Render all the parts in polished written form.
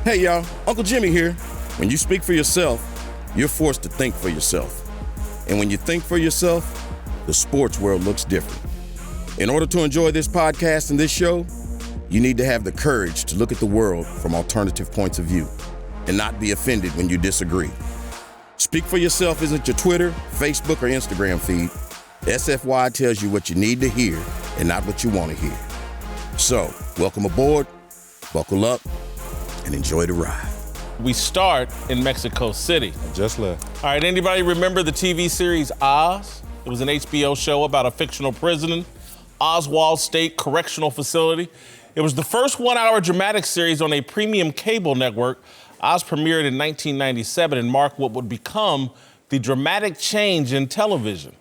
Hey y'all, Uncle Jimmy here. When you speak for yourself, you're forced to think for yourself. And when you think for yourself, the sports world looks different. In order to enjoy this podcast and this show, you need to have the courage to look at the world from alternative points of view and not be offended when you disagree. Speak for yourself isn't your Twitter, Facebook, or Instagram feed. SFY tells you what you need to hear and not what you want to hear. So, welcome aboard, buckle up, and enjoy the ride. We start in Mexico City. I just left. All right, anybody remember the TV series Oz? It was an HBO show about a fictional prison, Oswald State Correctional Facility. It was the first one-hour dramatic series on a premium cable network. Oz premiered in 1997 and marked what would become the dramatic change in television.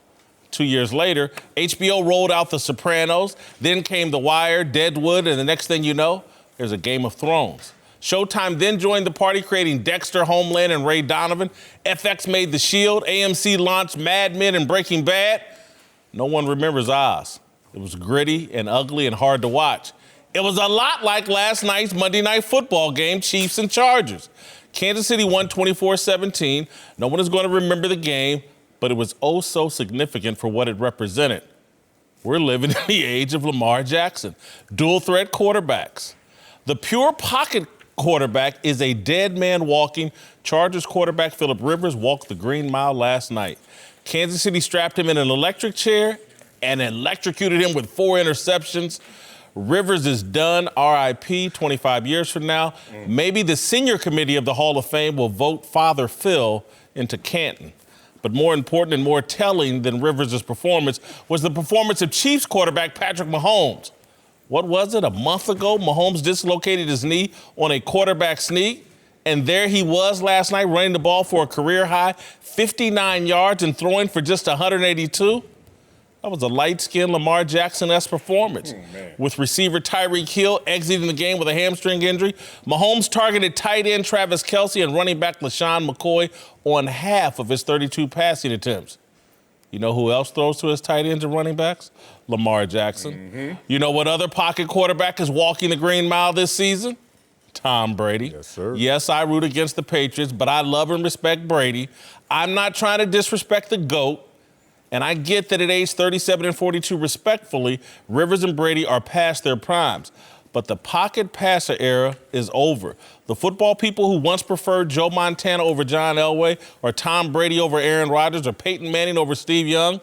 2 years later, HBO rolled out The Sopranos, then came The Wire, Deadwood, and the next thing you know, there's a Game of Thrones. Showtime then joined the party, creating Dexter, Homeland, and Ray Donovan. FX made The Shield. AMC launched Mad Men and Breaking Bad. No one remembers Oz. It was gritty and ugly and hard to watch. It was a lot like last night's Monday Night Football game, Chiefs and Chargers. Kansas City won 24-17. No one is going to remember the game, but it was oh so significant for what it represented. We're living in the age of Lamar Jackson. Dual threat quarterbacks. The pure pocket quarterback is a dead man walking. Chargers quarterback Phillip Rivers walked the Green Mile last night. Kansas City strapped him in an electric chair and electrocuted him with 4 interceptions. Rivers is done, RIP, 25 years from now. Maybe the senior committee of the Hall of Fame will vote Father Phil into Canton. But more important and more telling than Rivers' performance was the performance of Chiefs quarterback Patrick Mahomes. What was it, a month ago? Mahomes dislocated his knee on a quarterback sneak, and there he was last night running the ball for a career-high 59 yards and throwing for just 182. That was a light-skinned Lamar Jackson-esque performance. With receiver Tyreek Hill exiting the game with a hamstring injury, Mahomes targeted tight end Travis Kelce and running back LaShawn McCoy on half of his 32 passing attempts. You know who else throws to his tight ends and running backs? Lamar Jackson. You know what other pocket quarterback is walking the Green Mile this season? Tom Brady. Yes, sir. Yes, I root against the Patriots, but I love and respect Brady. I'm not trying to disrespect the GOAT, and I get that at age 37 and 42, respectfully, Rivers and Brady are past their primes. But the pocket passer era is over. The football people who once preferred Joe Montana over John Elway, or Tom Brady over Aaron Rodgers, or Peyton Manning over Steve Young,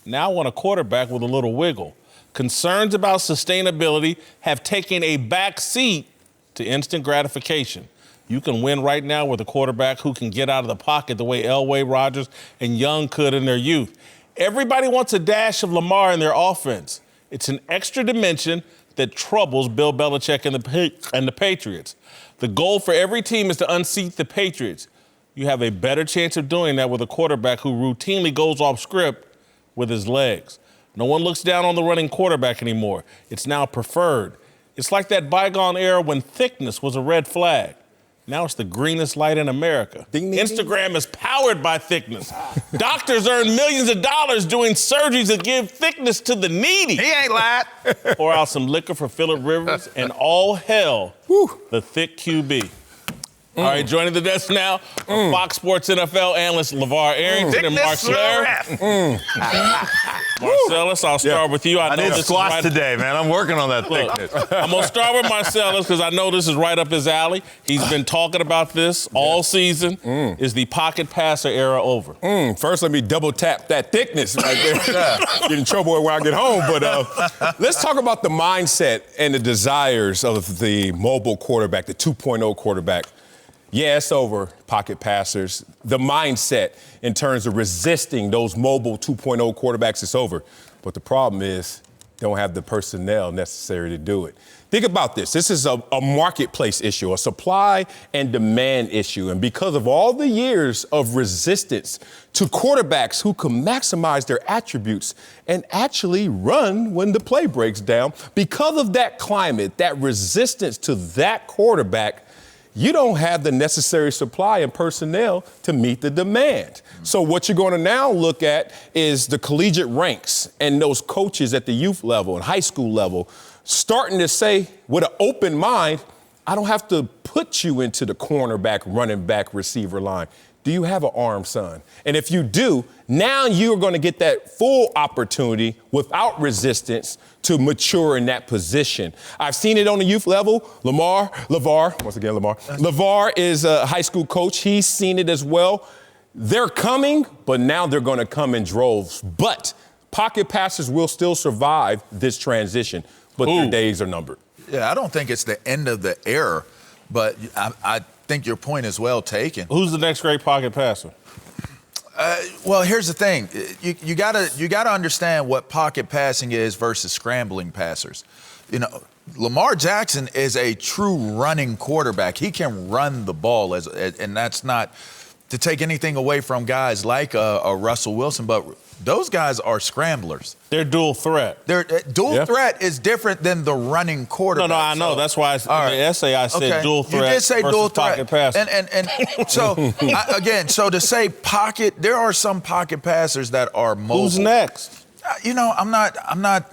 now want a quarterback with a little wiggle. Concerns about sustainability have taken a back seat to instant gratification. You can win right now with a quarterback who can get out of the pocket the way Elway, Rodgers, and Young could in their youth. Everybody wants a dash of Lamar in their offense. It's an extra dimension that troubles Bill Belichick and the Patriots. The goal for every team is to unseat the Patriots. You have a better chance of doing that with a quarterback who routinely goes off script with his legs. No one looks down on the running quarterback anymore. It's now preferred. It's like that bygone era when thickness was a red flag. Now it's the greenest light in America. Ding, ding, Instagram ding. is powered by thickness. Doctors earn millions of dollars doing surgeries that give thickness to the needy. He ain't lied. Pour out some liquor for Phillip Rivers and all hell, the thick QB. All right, joining the desk now, Fox Sports NFL analyst LeVar Arrington and Mark Slair. Marcellus, I'll start with you. I know need this squash is right today, man. I'm working on that thickness. I'm going to start with Marcellus because I know this is right up his alley. He's been talking about this all season. Is the pocket passer era over? First, let me double tap that thickness right there. Get in trouble when I get home. But let's talk about the mindset and the desires of the mobile quarterback, the 2.0 quarterback. Yeah, it's over, pocket passers. The mindset in terms of resisting those mobile 2.0 quarterbacks is over. But the problem is don't have the personnel necessary to do it. Think about this. This is a marketplace issue, a supply and demand issue. And because of all the years of resistance to quarterbacks who can maximize their attributes and actually run when the play breaks down, because of that climate, that resistance to that quarterback, you don't have the necessary supply and personnel to meet the demand. So what you're going to now look at is the collegiate ranks and those coaches at the youth level and high school level starting to say with an open mind, I don't have to put you into the cornerback, running back, receiver line. Do you have an arm, son? And if you do, now you're going to get that full opportunity without resistance to mature in that position. I've seen it on the youth level. LeVar is a high school coach. He's seen it as well. They're coming, but now they're going to come in droves. But pocket passers will still survive this transition, but their days are numbered. Yeah, I don't think it's the end of the era, but I think your point is well taken. Who's the next great pocket passer? Well, here's the thing. You gotta understand what pocket passing is versus scrambling passers. You know, Lamar Jackson is a true running quarterback. He can run the ball, and that's not to take anything away from guys like a Russell Wilson, but those guys are scramblers. They're dual threat. Dual threat is different than the running quarterback. No, I know. That's why in the essay I said dual threat. You did say dual threat. Pocket passer. And so, so to say pocket, there are some pocket passers that are mobile. Who's next? You know, I'm not.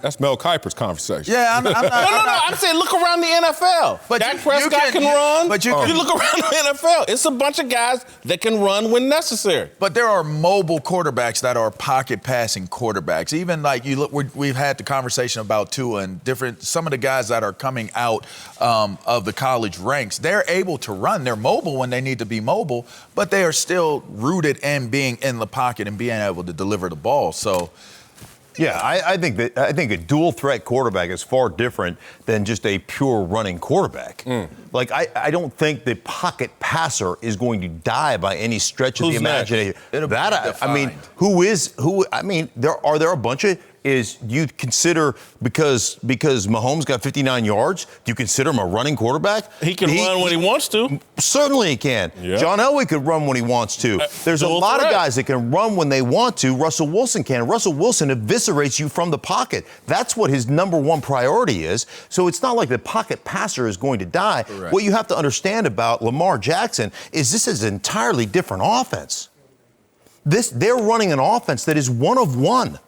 That's Mel Kiper's conversation. Yeah, I'm not. No. I'm saying look around the NFL. But Dak Prescott can run. But you look around the NFL. It's a bunch of guys that can run when necessary. But there are mobile quarterbacks that are pocket passing quarterbacks. Even like you look, we've had the conversation about Tua and some of the guys that are coming out of the college ranks. They're able to run. They're mobile when they need to be mobile, but they are still rooted in being in the pocket and being able to deliver the ball. So. Yeah, I think a dual threat quarterback is far different than just a pure running quarterback. Like I don't think the pocket passer is going to die by any stretch of the imagination. Are there a bunch of do you consider because Mahomes got 59 yards, do you consider him a running quarterback? He can run when he wants to. Certainly he can. Yeah. John Elway could run when he wants to. There's a lot of guys that can run when they want to. Russell Wilson can. Russell Wilson eviscerates you from the pocket. That's what his number one priority is. So it's not like the pocket passer is going to die. Correct. What you have to understand about Lamar Jackson is this is an entirely different offense. They're running an offense that is one of one.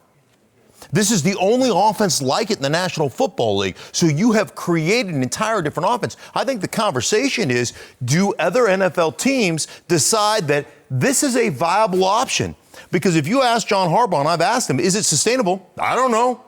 This is the only offense like it in the National Football League. So you have created an entire different offense. I think the conversation is, do other NFL teams decide that this is a viable option? Because if you ask John Harbaugh, and I've asked him, is it sustainable? I don't know.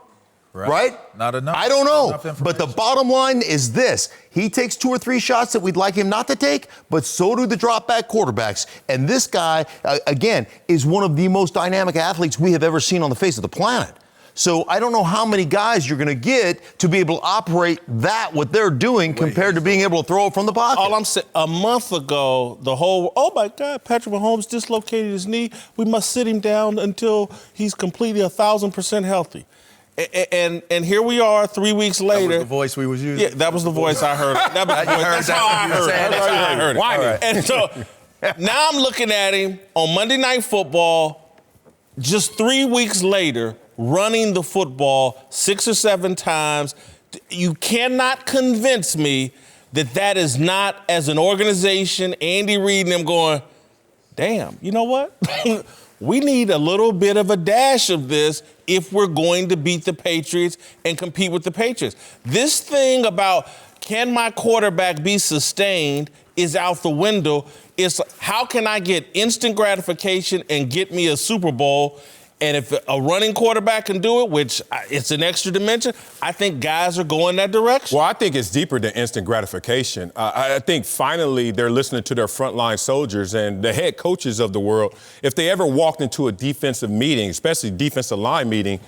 Right? Not enough. I don't know. But the bottom line is this. He takes 2 or 3 shots that we'd like him not to take, but so do the drop back quarterbacks. And this guy, again, is one of the most dynamic athletes we have ever seen on the face of the planet. So I don't know how many guys you're going to get to be able to operate what they're doing compared to being able to throw it from the pocket. All I'm saying, a month ago, oh my God, Patrick Mahomes dislocated his knee. We must sit him down until he's completely 1,000% healthy. And here we are 3 weeks later. That was the voice we was using? Yeah, that was the voice I heard. That's how I heard it. Right. And so now I'm looking at him on Monday Night Football just 3 weeks later, running the football 6 or 7 times. You cannot convince me that is not, as an organization, Andy Reid and them going, damn, you know what? We need a little bit of a dash of this if we're going to beat the Patriots and compete with the Patriots. This thing about can my quarterback be sustained is out the window. It's how can I get instant gratification and get me a Super Bowl? And if a running quarterback can do it, which it's an extra dimension, I think guys are going that direction. Well, I think it's deeper than instant gratification. I think finally they're listening to their frontline soldiers and the head coaches of the world. If they ever walked into a defensive meeting, especially defensive line meeting,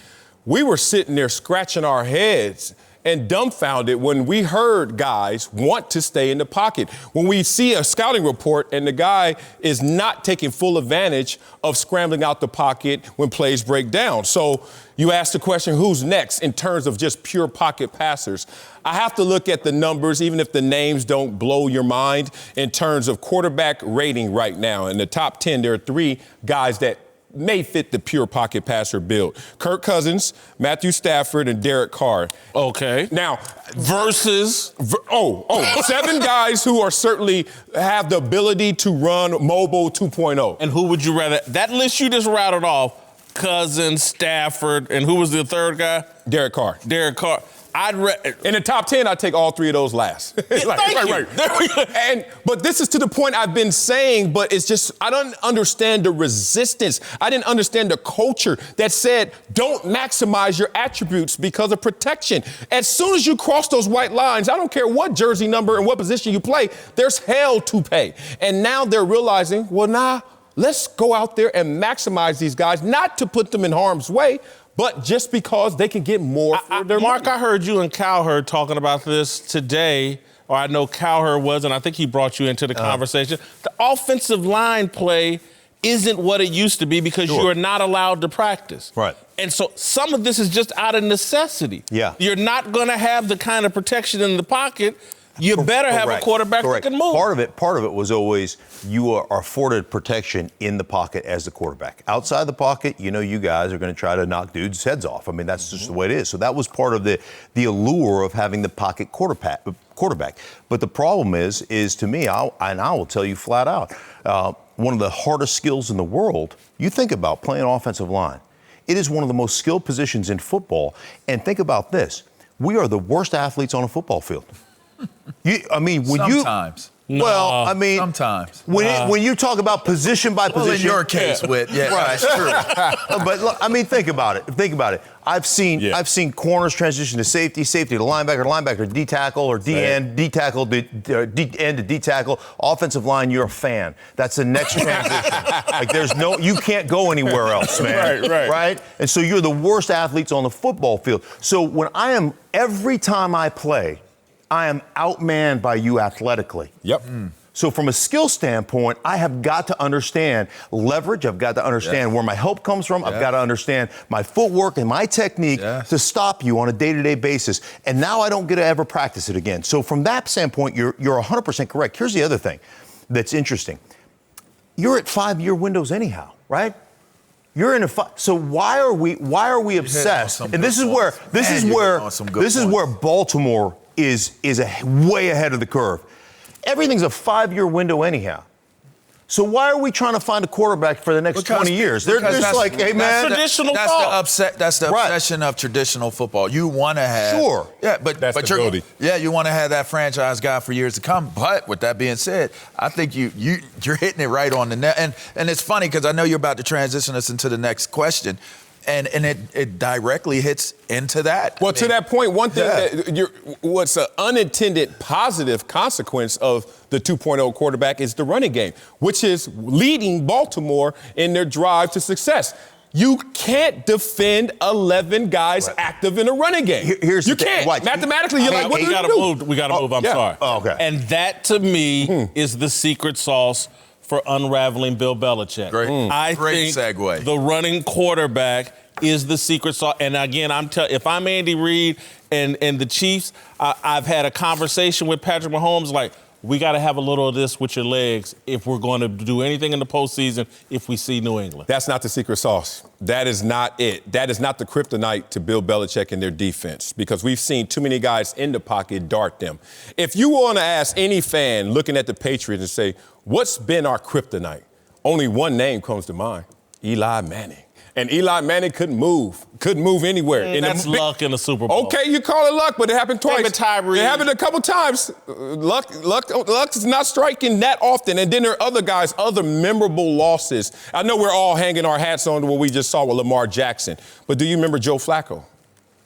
we were sitting there scratching our heads and dumbfounded when we heard guys want to stay in the pocket. When we see a scouting report and the guy is not taking full advantage of scrambling out the pocket when plays break down. So you ask the question, who's next in terms of just pure pocket passers? I have to look at the numbers, even if the names don't blow your mind, in terms of quarterback rating right now. In the top 10, there are 3 guys that may fit the pure pocket passer build. Kirk Cousins, Matthew Stafford, and Derek Carr. Okay. Now, versus 7 guys who are certainly have the ability to run mobile 2.0. And who would you rather? That list you just rattled off, Cousins, Stafford, and who was the third guy? Derek Carr. Derek Carr. In the top 10, I'd take all three of those last. Right. There we go. But this is to the point I've been saying, but it's just, I don't understand the resistance. I didn't understand the culture that said, don't maximize your attributes because of protection. As soon as you cross those white lines, I don't care what jersey number and what position you play, there's hell to pay. And now they're realizing, well, let's go out there and maximize these guys, not to put them in harm's way, but just because they can get more for their Mark, money. I heard you and Cowherd talking about this today, or I know Cowherd was, and I think he brought you into the conversation. The offensive line play isn't what it used to be because you are not allowed to practice. Right. And so some of this is just out of necessity. Yeah. You're not going to have the kind of protection in the pocket. You better have a quarterback that can move. Part of it was always you are afforded protection in the pocket as the quarterback. Outside the pocket, you guys are going to try to knock dudes' heads off. I mean, that's just the way it is. So that was part of the allure of having the pocket quarterback. But the problem is to me, I will tell you flat out, one of the hardest skills in the world, you think about playing offensive line. It is one of the most skilled positions in football. And think about this. We are the worst athletes on a football field. Sometimes. Sometimes. When you talk about position by position. Well, in your case, right, that's true. But look, think about it. I've seen corners transition to safety to linebacker to D tackle, or D end, D tackle to D end to D tackle. Offensive line, you're a fan. That's the next transition. You can't go anywhere else, man. Right? And so you're the worst athletes on the football field. So every time I play, I am outmanned by you athletically. Yep. So from a skill standpoint, I have got to understand leverage. I've got to understand where my help comes from. I've got to understand my footwork and my technique to stop you on a day-to-day basis. And now I don't get to ever practice it again. So from that standpoint, you're 100% correct. Here's the other thing that's interesting. You're at 5-year windows anyhow, right? You're in so why are we obsessed? And this is where Baltimore is way ahead of the curve. Everything's a 5-year window anyhow. So why are we trying to find a quarterback for the next 20 years? They're just like, hey, man. That's the obsession of traditional football. You want to have. Sure. Yeah, but stability. you want to have that franchise guy for years to come. But with that being said, I think you're hitting it right on the net. And it's funny because I know you're about to transition us into the next question. And it directly hits into that. Well, to that point, one thing what's an unintended positive consequence of the 2.0 quarterback is the running game, which is leading Baltimore in their drive to success. You can't defend 11 guys active in a running game. You can't. Mathematically, you're like, what do you do? We got to move. I'm sorry. Oh, okay. And that, to me, is the secret sauce for unraveling Bill Belichick. Great think segue. The running quarterback is the secret sauce. And again, if I'm Andy Reid and the Chiefs, I've had a conversation with Patrick Mahomes like, we got to have a little of this with your legs if we're going to do anything in the postseason if we see New England. That's not the secret sauce. That is not it. That is not the kryptonite to Bill Belichick and their defense, because we've seen too many guys in the pocket dart them. If you want to ask any fan looking at the Patriots and say, what's been our kryptonite? Only one name comes to mind: Eli Manning. And Eli Manning couldn't move anywhere. That's luck in the Super Bowl. Okay, you call it luck, but it happened twice. It happened a couple times. Luck is not striking that often. And then there are other guys, other memorable losses. I know we're all hanging our hats on to what we just saw with Lamar Jackson, but do you remember Joe Flacco?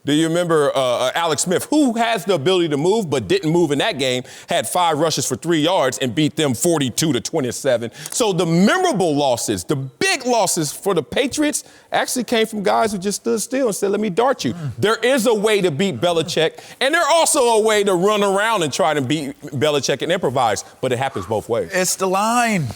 Do you remember Alex Smith, who has the ability to move but didn't move in that game, had 5 rushes for 3 yards and beat them 42-27. So the memorable losses, the big losses for the Patriots actually came from guys who just stood still and said, let me dart you. There is a way to beat Belichick, and there's also a way to run around and try to beat Belichick and improvise, but it happens both ways. It's the line.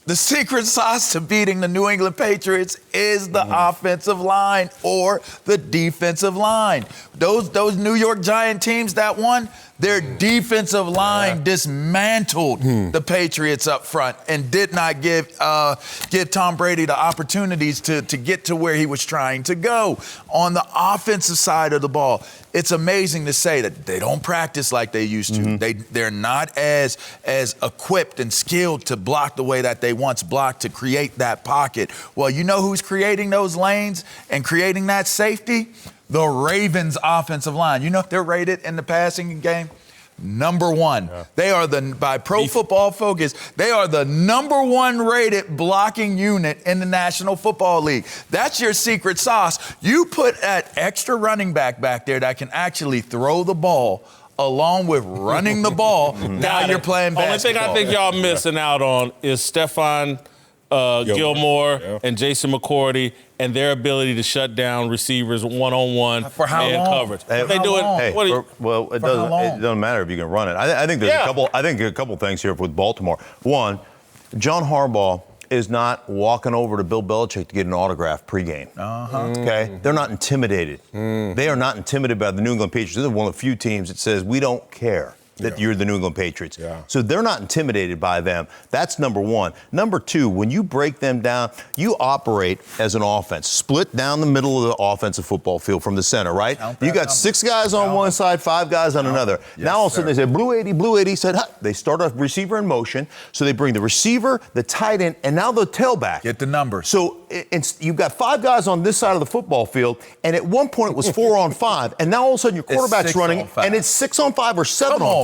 The secret sauce to beating the New England Patriots is the offensive line or the defensive line. Those New York Giant teams that won, Their defensive line dismantled the Patriots up front and did not give Tom Brady the opportunities to get to where he was trying to go. On the offensive side of the ball, it's amazing to say that they don't practice like they used to. They're not as equipped and skilled to block the way that they once blocked to create that pocket. Well, you know who's creating those lanes and creating that safety? The Ravens offensive line. You know if they're rated in the passing game? Number 1. Yeah. They are by Pro Football Focus, they are the number 1 rated blocking unit in the National Football League. That's your secret sauce. You put that extra running back there that can actually throw the ball along with running the ball. Now you're playing basketball. Only thing I think y'all missing out on is Stephon Gilmore and Jason McCourty and their ability to shut down receivers one-on-one for how man long? coverage. It doesn't matter if you can run it. I think there's a couple things here with Baltimore. One, John Harbaugh is not walking over to Bill Belichick to get an autograph pregame. Okay? They're not intimidated. They are not intimidated by the New England Patriots. This is one of the few teams that says we don't care that you're the New England Patriots. So they're not intimidated by them. That's number 1. Number 2, when you break them down, you operate as an offense. Split down the middle of the offensive football field from the center, right? You got 6 guys on one side, 5 guys on another. Now all of a sudden they say, blue 80, said, they start a receiver in motion. So they bring the receiver, the tight end, and now the tailback. Get the numbers. So you've got 5 guys on this side of the football field, and at one point it was 4 on 5, and now all of a sudden your quarterback's running, and it's 6 on 5 or 7 on 5.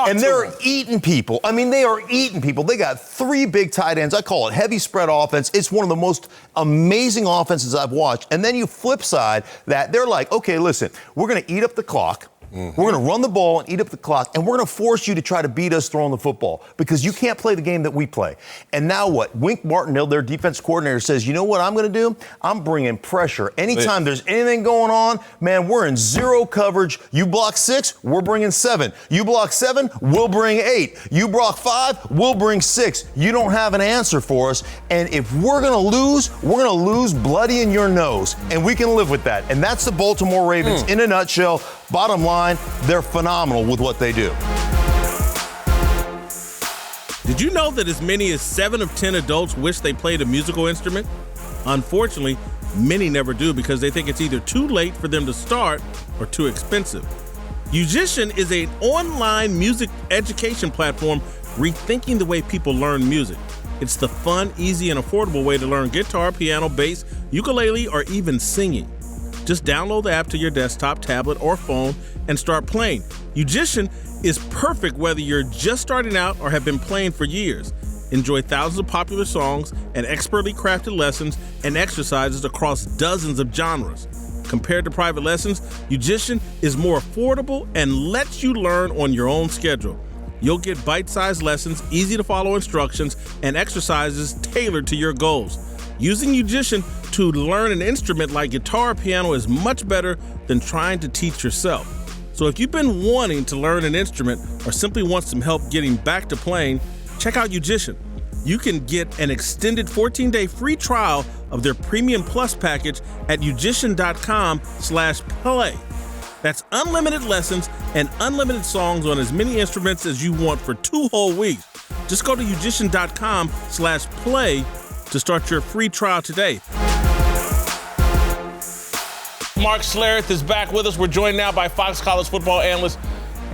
And they're eating people. I mean, they are eating people. They got 3 big tight ends. I call it heavy spread offense. It's one of the most amazing offenses I've watched. And then you flip side that they're like, okay, listen, we're going to eat up the clock. We're going to run the ball and eat up the clock, and we're going to force you to try to beat us throwing the football because you can't play the game that we play. And now what? Wink Martindale, their defense coordinator, says, you know what I'm going to do? I'm bringing pressure. Anytime there's anything going on, man, we're in 0 coverage. You block 6, we're bringing 7. You block 7, we'll bring 8. You block 5, we'll bring 6. You don't have an answer for us. And if we're going to lose bloody in your nose, and we can live with that. And that's the Baltimore Ravens in a nutshell. Bottom line, they're phenomenal with what they do. Did you know that as many as 7 of 10 adults wish they played a musical instrument? Unfortunately, many never do because they think it's either too late for them to start or too expensive. Musician is an online music education platform rethinking the way people learn music. It's the fun, easy, and affordable way to learn guitar, piano, bass, ukulele, or even singing. Just download the app to your desktop, tablet, or phone and start playing. Musician is perfect whether you're just starting out or have been playing for years. Enjoy thousands of popular songs and expertly crafted lessons and exercises across dozens of genres. Compared to private lessons, Musician is more affordable and lets you learn on your own schedule. You'll get bite-sized lessons, easy-to-follow instructions, and exercises tailored to your goals. Using Musician to learn an instrument like guitar or piano is much better than trying to teach yourself. So if you've been wanting to learn an instrument or simply want some help getting back to playing, check out Musician. You can get an extended 14-day free trial of their Premium Plus package at musician.com/play. That's unlimited lessons and unlimited songs on as many instruments as you want for 2 whole weeks. Just go to musician.com/play to start your free trial today. Mark Schlereth is back with us. We're joined now by Fox College football analyst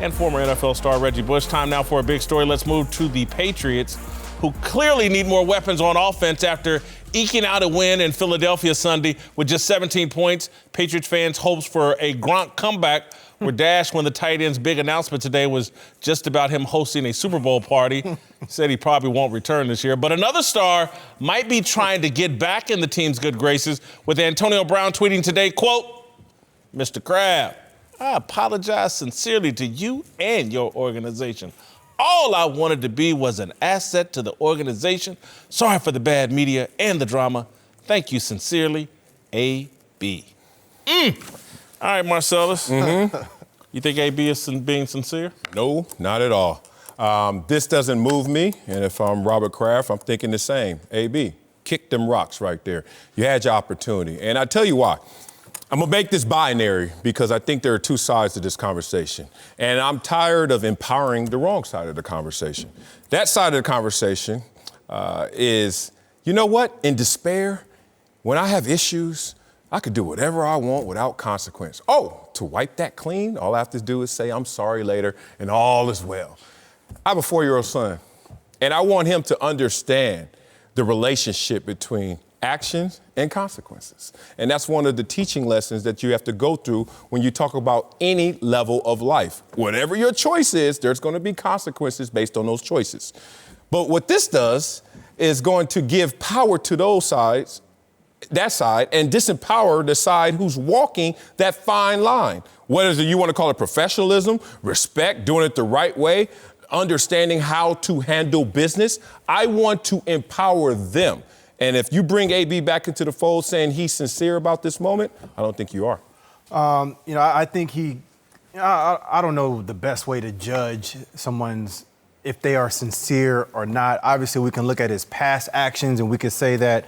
and former NFL star Reggie Bush. Time now for a big story. Let's move to the Patriots, who clearly need more weapons on offense after eking out a win in Philadelphia Sunday with just 17 points. Patriots fans' hopes for a Gronk comeback were dashed when the tight end's big announcement today was just about him hosting a Super Bowl party. He said he probably won't return this year. But another star might be trying to get back in the team's good graces, with Antonio Brown tweeting today, quote, Mr. Crab, I apologize sincerely to you and your organization. All I wanted to be was an asset to the organization. Sorry for the bad media and the drama. Thank you sincerely, A.B. All right, Marcellus. You think A.B. is being sincere? No, not at all. This doesn't move me, and if I'm Robert Kraft, I'm thinking the same. A.B., kick them rocks right there. You had your opportunity, and I tell you why. I'm going to make this binary because I think there are two sides to this conversation. And I'm tired of empowering the wrong side of the conversation. That side of the conversation is, you know what? In despair, when I have issues, I could do whatever I want without consequence. Oh, to wipe that clean, all I have to do is say, I'm sorry later, and all is well. I have a 4-year-old son, and I want him to understand the relationship between actions and consequences. And that's one of the teaching lessons that you have to go through when you talk about any level of life. Whatever your choice is, there's going to be consequences based on those choices. But what this does is going to give power to those sides, that side, and disempower the side who's walking that fine line. Whether you want to call it professionalism, respect, doing it the right way, understanding how to handle business, I want to empower them. And if you bring AB back into the fold saying he's sincere about this moment, I don't think you are. I think I don't know the best way to judge someone's, if they are sincere or not. Obviously, we can look at his past actions and we can say that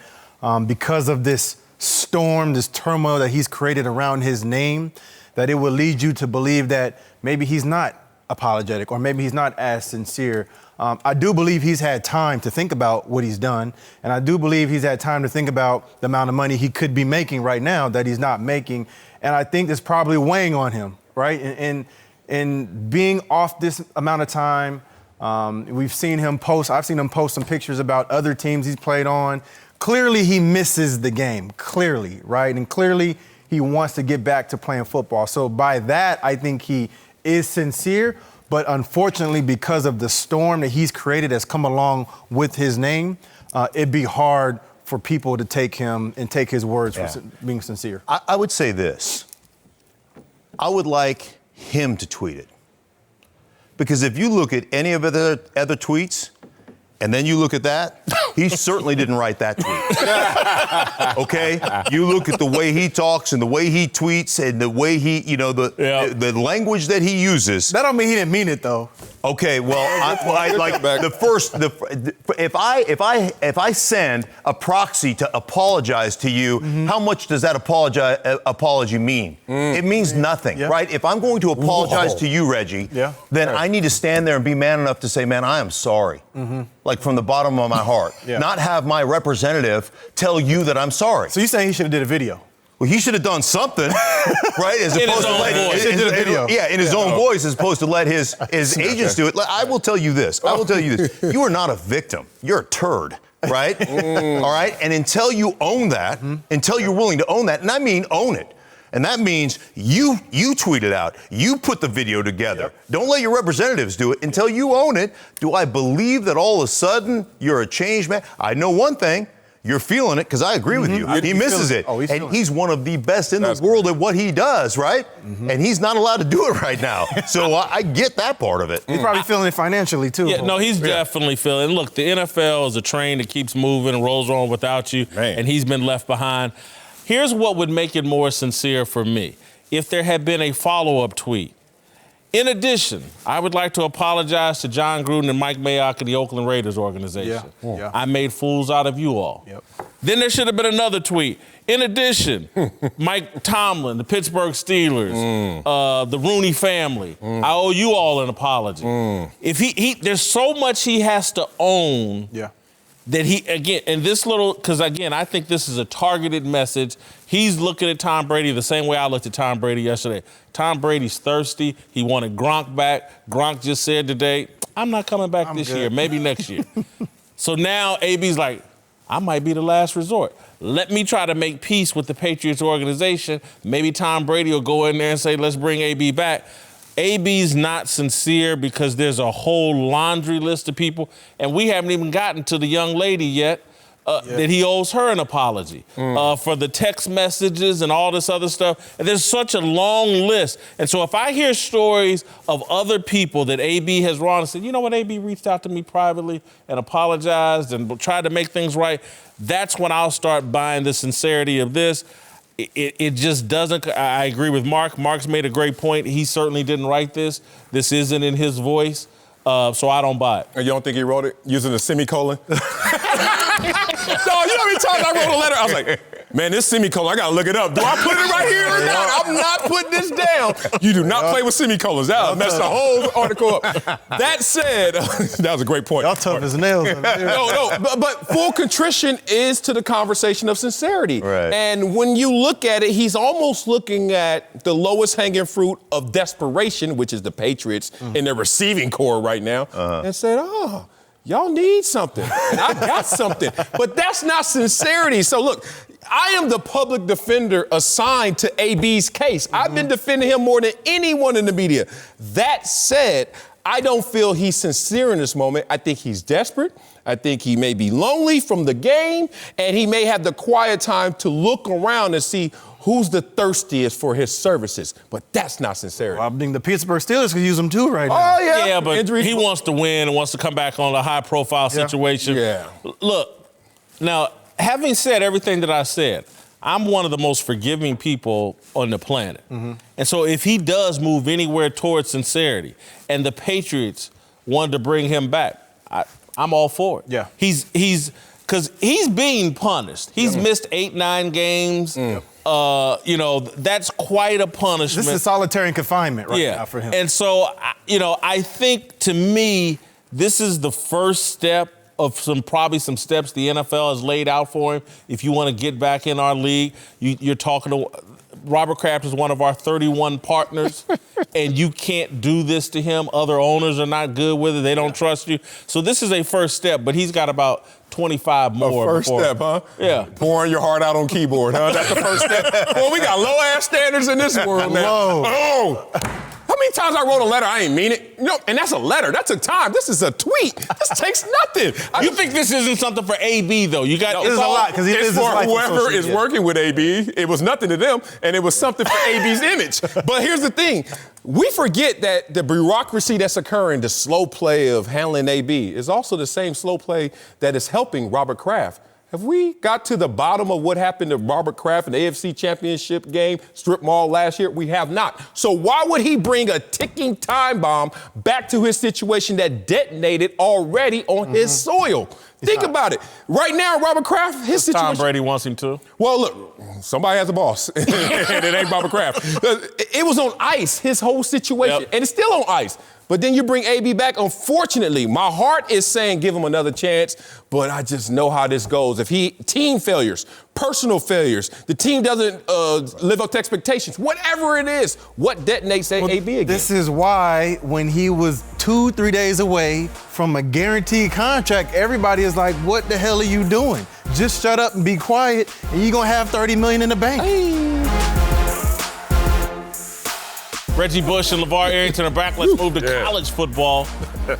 because of this storm, this turmoil that he's created around his name, that it will lead you to believe that maybe he's not apologetic or maybe he's not as sincere. I do believe he's had time to think about what he's done, and I do believe he's had time to think about the amount of money he could be making right now that he's not making, and I think it's probably weighing on him, right? And being off this amount of time, we've seen him post, I've seen him post some pictures about other teams he's played on. Clearly he misses the game, clearly, right? And clearly he wants to get back to playing football. So by that, I think he is sincere. But unfortunately, because of the storm that he's created that's come along with his name, it'd be hard for people to take him and take his words for being sincere. I would say this. I would like him to tweet it. Because if you look at any of the other tweets, and then you look at that, he certainly didn't write that tweet. Okay? You look at the way he talks and the way he tweets and the way he, the language that he uses. That don't mean he didn't mean it, though. Okay, well, if I send a proxy to apologize to you, how much does that apology mean? It means nothing, right? If I'm going to apologize to you, Reggie, then I need to stand there and be man enough to say, man, I am sorry. Like from the bottom of my heart. Not have my representative tell you that I'm sorry. So you're saying he should have did a video? Well, he should have done something, right? As opposed to let in his own voice, as opposed to let his agents do it. I will tell you this. You are not a victim. You're a turd, right? All right? And until you own that, until you're willing to own that, and I mean own it. And that means you tweet it out. You put the video together. Don't let your representatives do it until you own it. Do I believe that all of a sudden you're a changed man? I know one thing. You're feeling it because I agree with you. He misses it. And he's one of the best in the world at what he does, right? And he's not allowed to do it right now. So I get that part of it. He's probably feeling it financially, too. Yeah, no, he's definitely feeling it. Look, the NFL is a train that keeps moving and rolls on without you, and he's been left behind. Here's what would make it more sincere for me. If there had been a follow-up tweet. In addition, I would like to apologize to John Gruden and Mike Mayock and the Oakland Raiders organization. I made fools out of you all. Then there should have been another tweet. In addition, Mike Tomlin, the Pittsburgh Steelers, the Rooney family, I owe you all an apology. If there's so much he has to own that because I think this is a targeted message. He's looking at Tom Brady the same way I looked at Tom Brady yesterday. Tom Brady's thirsty. He wanted Gronk back. Gronk just said today, I'm not coming back this year, maybe next year. So now AB's like, I might be the last resort. Let me try to make peace with the Patriots organization. Maybe Tom Brady will go in there and say, let's bring AB back. AB's not sincere because there's a whole laundry list of people, and we haven't even gotten to the young lady yet that he owes her an apology for the text messages and all this other stuff. And there's such a long list. And so if I hear stories of other people that AB has wronged and said, you know what, AB reached out to me privately and apologized and tried to make things right, that's when I'll start buying the sincerity of this. It just doesn't. I agree with Mark. Mark's made a great point. He certainly didn't write this. This isn't in his voice, so I don't buy it. And you don't think he wrote it using a semicolon? No, you know how many times I wrote a letter? I was like, Man, this semicolon, I got to look it up. Do I put it right here or not? I'm not putting this down. You do not play with semicolons. That'll mess the whole article up. That said, that was a great point. Y'all tough as nails. But full contrition is to the conversation of sincerity. Right. And when you look at it, he's almost looking at the lowest hanging fruit of desperation, which is the Patriots in their receiving core right now, and said, y'all need something, and I got something. But that's not sincerity. So look, I am the public defender assigned to AB's case. I've been defending him more than anyone in the media. That said, I don't feel he's sincere in this moment. I think he's desperate. I think he may be lonely from the game, and he may have the quiet time to look around and see who's the thirstiest for his services. But that's not sincerity. Well, I think the Pittsburgh Steelers could use him too right now. Oh, yeah. Yeah, but Injuries. he wants to win and wants to come back on a high-profile situation. Yeah. Look, now, having said everything that I said, I'm one of the most forgiving people on the planet. And so if he does move anywhere towards sincerity and the Patriots wanted to bring him back, I'm all for it. Yeah. Because he's being punished. He's missed 8-9 games. That's quite a punishment. This is solitary confinement right now for him. And so, I think to me, this is the first step of probably some steps the NFL has laid out for him. If you want to get back in our league, you're talking to Robert Kraft is one of our 31 partners, and you can't do this to him. Other owners are not good with it. They don't trust you. So this is a first step, but he's got about 25 more. First step, huh? Yeah. Pouring your heart out on keyboard, huh? That's the first step. Boy, we got low-ass standards in this world now. Oh! How many times I wrote a letter, I ain't mean it? And that's a letter. That took time. This is a tweet. This takes nothing. You think this isn't something for AB, though? You got it's a lot, because he lives his for life on whoever social is media. working with AB. It was nothing to them, and it was something for AB's image. But here's the thing. We forget that the bureaucracy that's occurring, the slow play of handling AB, is also the same slow play that is helping Robert Kraft. Have we got to the bottom of what happened to Robert Kraft in the AFC Championship game, strip mall last year? We have not. So why would he bring a ticking time bomb back to his situation that detonated already on his soil? Think about it. Right now, Robert Kraft, his situation. Tom Brady wants him to. Well, look, somebody has a boss, and it ain't Robert Kraft. It was on ice, his whole situation, and it's still on ice. But then you bring AB back. Unfortunately, my heart is saying give him another chance, but I just know how this goes. If team failures, personal failures, the team doesn't live up to expectations, whatever it is, what detonates AB again? This is why when he was 2-3 days away from a guaranteed contract, everybody is like, what the hell are you doing? Just shut up and be quiet, and you're going to have $30 million in the bank. Reggie Bush and LeVar Arrington are back. Let's move to college football,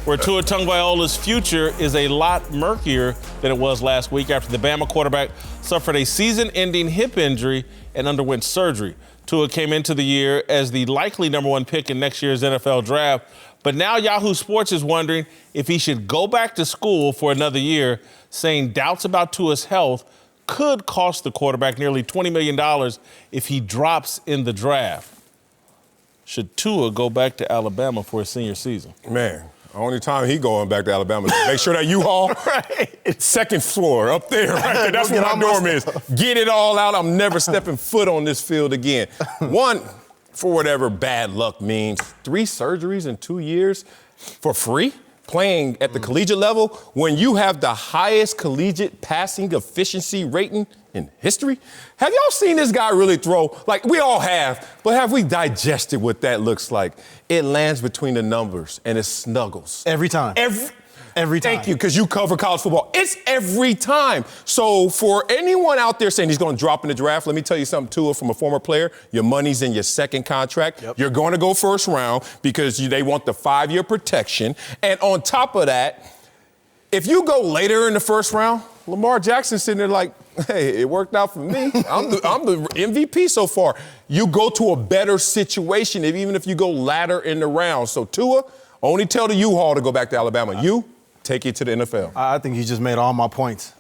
where Tua Tagovailoa's future is a lot murkier than it was last week after the Bama quarterback suffered a season-ending hip injury and underwent surgery. Tua came into the year as the likely number one pick in next year's NFL draft, but now Yahoo Sports is wondering if he should go back to school for another year, saying doubts about Tua's health could cost the quarterback nearly $20 million if he drops in the draft. Should Tua go back to Alabama for his senior season? Man, the only time he going back to Alabama is make sure that U-Haul, second floor, up there, right there. That's where my dorm is. Get it all out. I'm never stepping foot on this field again. One, for whatever bad luck means, 3 surgeries in 2 years for free? Playing at the collegiate level when you have the highest collegiate passing efficiency rating in history? Have y'all seen this guy really throw? Like, we all have, but have we digested what that looks like? It lands between the numbers and it snuggles. Every time. Every time. Thank you, because you cover college football. It's every time. So for anyone out there saying he's going to drop in the draft, let me tell you something, Tua, from a former player. Your money's in your second contract. Yep. You're going to go first round because they want the 5-year protection. And on top of that, if you go later in the first round, Lamar Jackson's sitting there like, hey, it worked out for me. I'm the MVP so far. You go to a better situation even if you go later in the round. So Tua, only tell the U-Haul to go back to Alabama. Take it to the NFL. I think you just made all my points.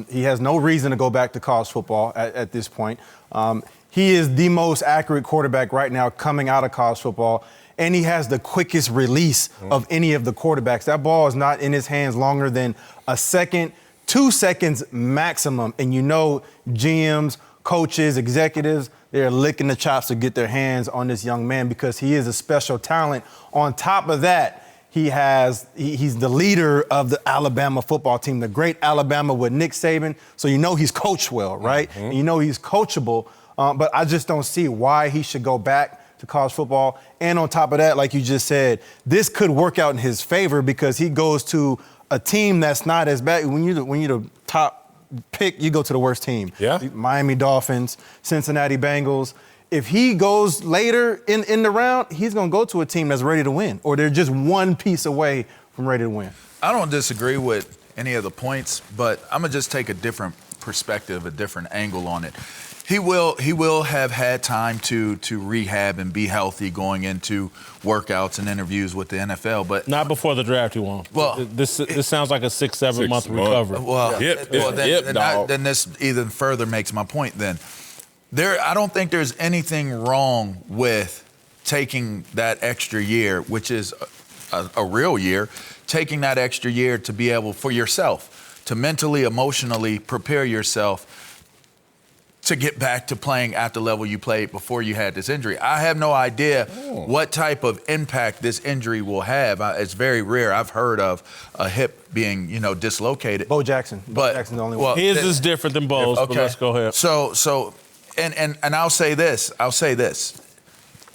He has no reason to go back to college football at this point. He is the most accurate quarterback right now coming out of college football, and he has the quickest release of any of the quarterbacks. That ball is not in his hands longer than a second, 2 seconds maximum. And you know GMs, coaches, executives, they're licking the chops to get their hands on this young man because he is a special talent. On top of that, he's the leader of the Alabama football team, the great Alabama with Nick Saban. So you know he's coached well, right? Mm-hmm. And you know he's coachable. But I just don't see why he should go back to college football. And on top of that, like you just said, this could work out in his favor because he goes to a team that's not as bad. When you're the top pick, you go to the worst team. Yeah. Miami Dolphins, Cincinnati Bengals. If he goes later in the round, he's going to go to a team that's ready to win, or they're just one piece away from ready to win. I don't disagree with any of the points, but I'm going to just take a different perspective, a different angle on it. He will have had time to rehab and be healthy going into workouts and interviews with the NFL, but not before the draft. He won't. Well, this sounds like a 6-7 month recovery. Well, then this even further makes my point. Then I don't think there's anything wrong with taking that extra year, which is a real year, taking that extra year to be able for yourself to mentally, emotionally prepare yourself to get back to playing at the level you played before you had this injury. I have no idea what type of impact this injury will have. It's very rare. I've heard of a hip being, dislocated. Bo Jackson. Bo Jackson's the only one. His is different than Bo's, but let's go ahead. So, and I'll say this.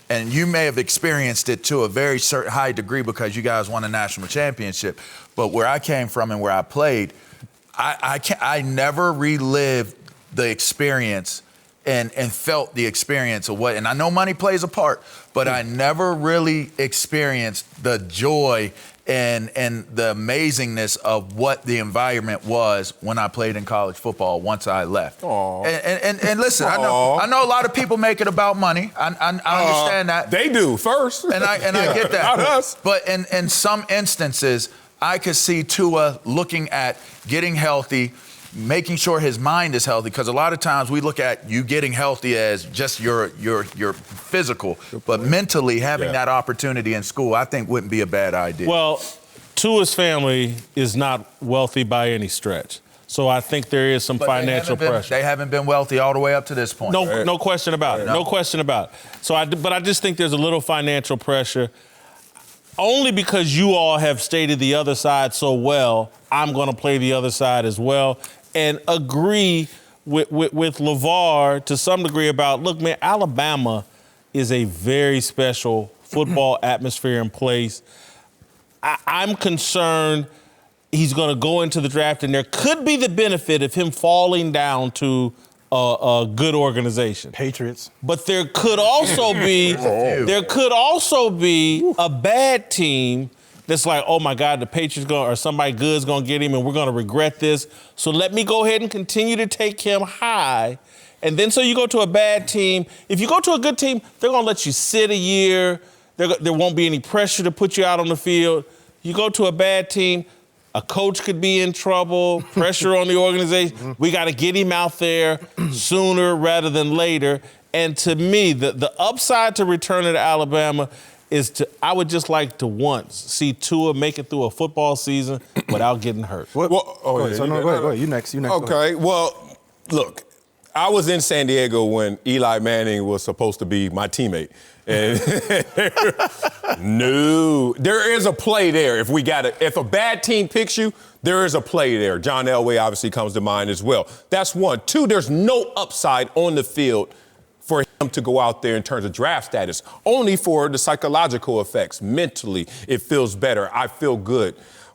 And you may have experienced it to a very certain high degree because you guys won a national championship. But where I came from and where I played, I never relived the experience and felt the experience of what, and I know money plays a part, but I never really experienced the joy and the amazingness of what the environment was when I played in college football once I left. And listen, I know a lot of people make it about money. I understand that. They do first. And I get that. Not us. But in some instances, I could see Tua looking at getting healthy, making sure his mind is healthy, because a lot of times we look at you getting healthy as just your physical, but mentally having that opportunity in school, I think wouldn't be a bad idea. Well, Tua's family is not wealthy by any stretch, so I think there is some financial pressure. They haven't been wealthy all the way up to this point. No question about it. No question about it. So I just think there's a little financial pressure. Only because you all have stated the other side so well, I'm going to play the other side as well and agree with LeVar to some degree about, look, man, Alabama is a very special football atmosphere and place. I'm concerned he's going to go into the draft, and there could be the benefit of him falling down to a good organization. Patriots. But there could also be a bad team that's like, oh my God, the Patriots or somebody good's gonna get him and we're gonna regret this. So let me go ahead and continue to take him high. And then so you go to a bad team. If you go to a good team, they're gonna let you sit a year. There won't be any pressure to put you out on the field. You go to a bad team, a coach could be in trouble, pressure on the organization. We got to get him out there sooner rather than later. And to me, the upside to returning to Alabama is I would just like to once see Tua make it through a football season without getting hurt. Go ahead. You next. Okay, well, look, I was in San Diego when Eli Manning was supposed to be my teammate. And no, there is a play there. If a bad team picks you, there is a play there. John Elway obviously comes to mind as well. That's one. Two, there's no upside on the field for him to go out there in terms of draft status, only for the psychological effects. Mentally, it feels better. I feel good.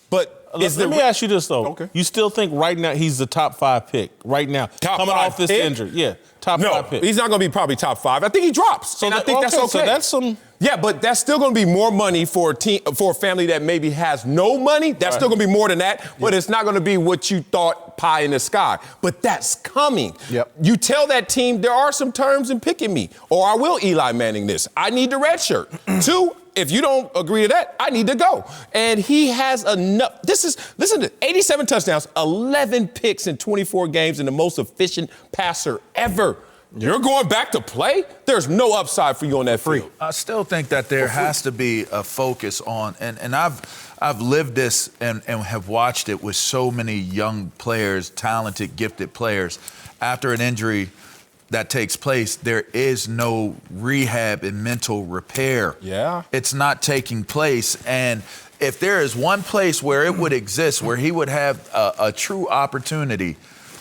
But let me ask you this, though. Okay. You still think right now he's the top 5 pick right now? Coming off this injury. Yeah, top 5 pick. No, he's not going to be probably top 5. I think he drops. So I think that's okay. So that's some... Yeah, but that's still going to be more money for a family that maybe has no money. That's still going to be more than that, but it's not going to be what you thought pie in the sky. But that's coming. Yep. You tell that team there are some terms in picking me, or I will Eli Manning this. I need the red shirt. Two, if you don't agree to that, I need to go. And he has enough. Listen to 87 touchdowns, 11 picks in 24 games, and the most efficient passer ever. You're going back to play? There's no upside for you on that field. I still think that there has to be a focus on, and I've lived this and have watched it with so many young players, talented, gifted players. After an injury, that takes place, there is no rehab and mental repair. Yeah. It's not taking place. And if there is one place where it would exist, where he would have a true opportunity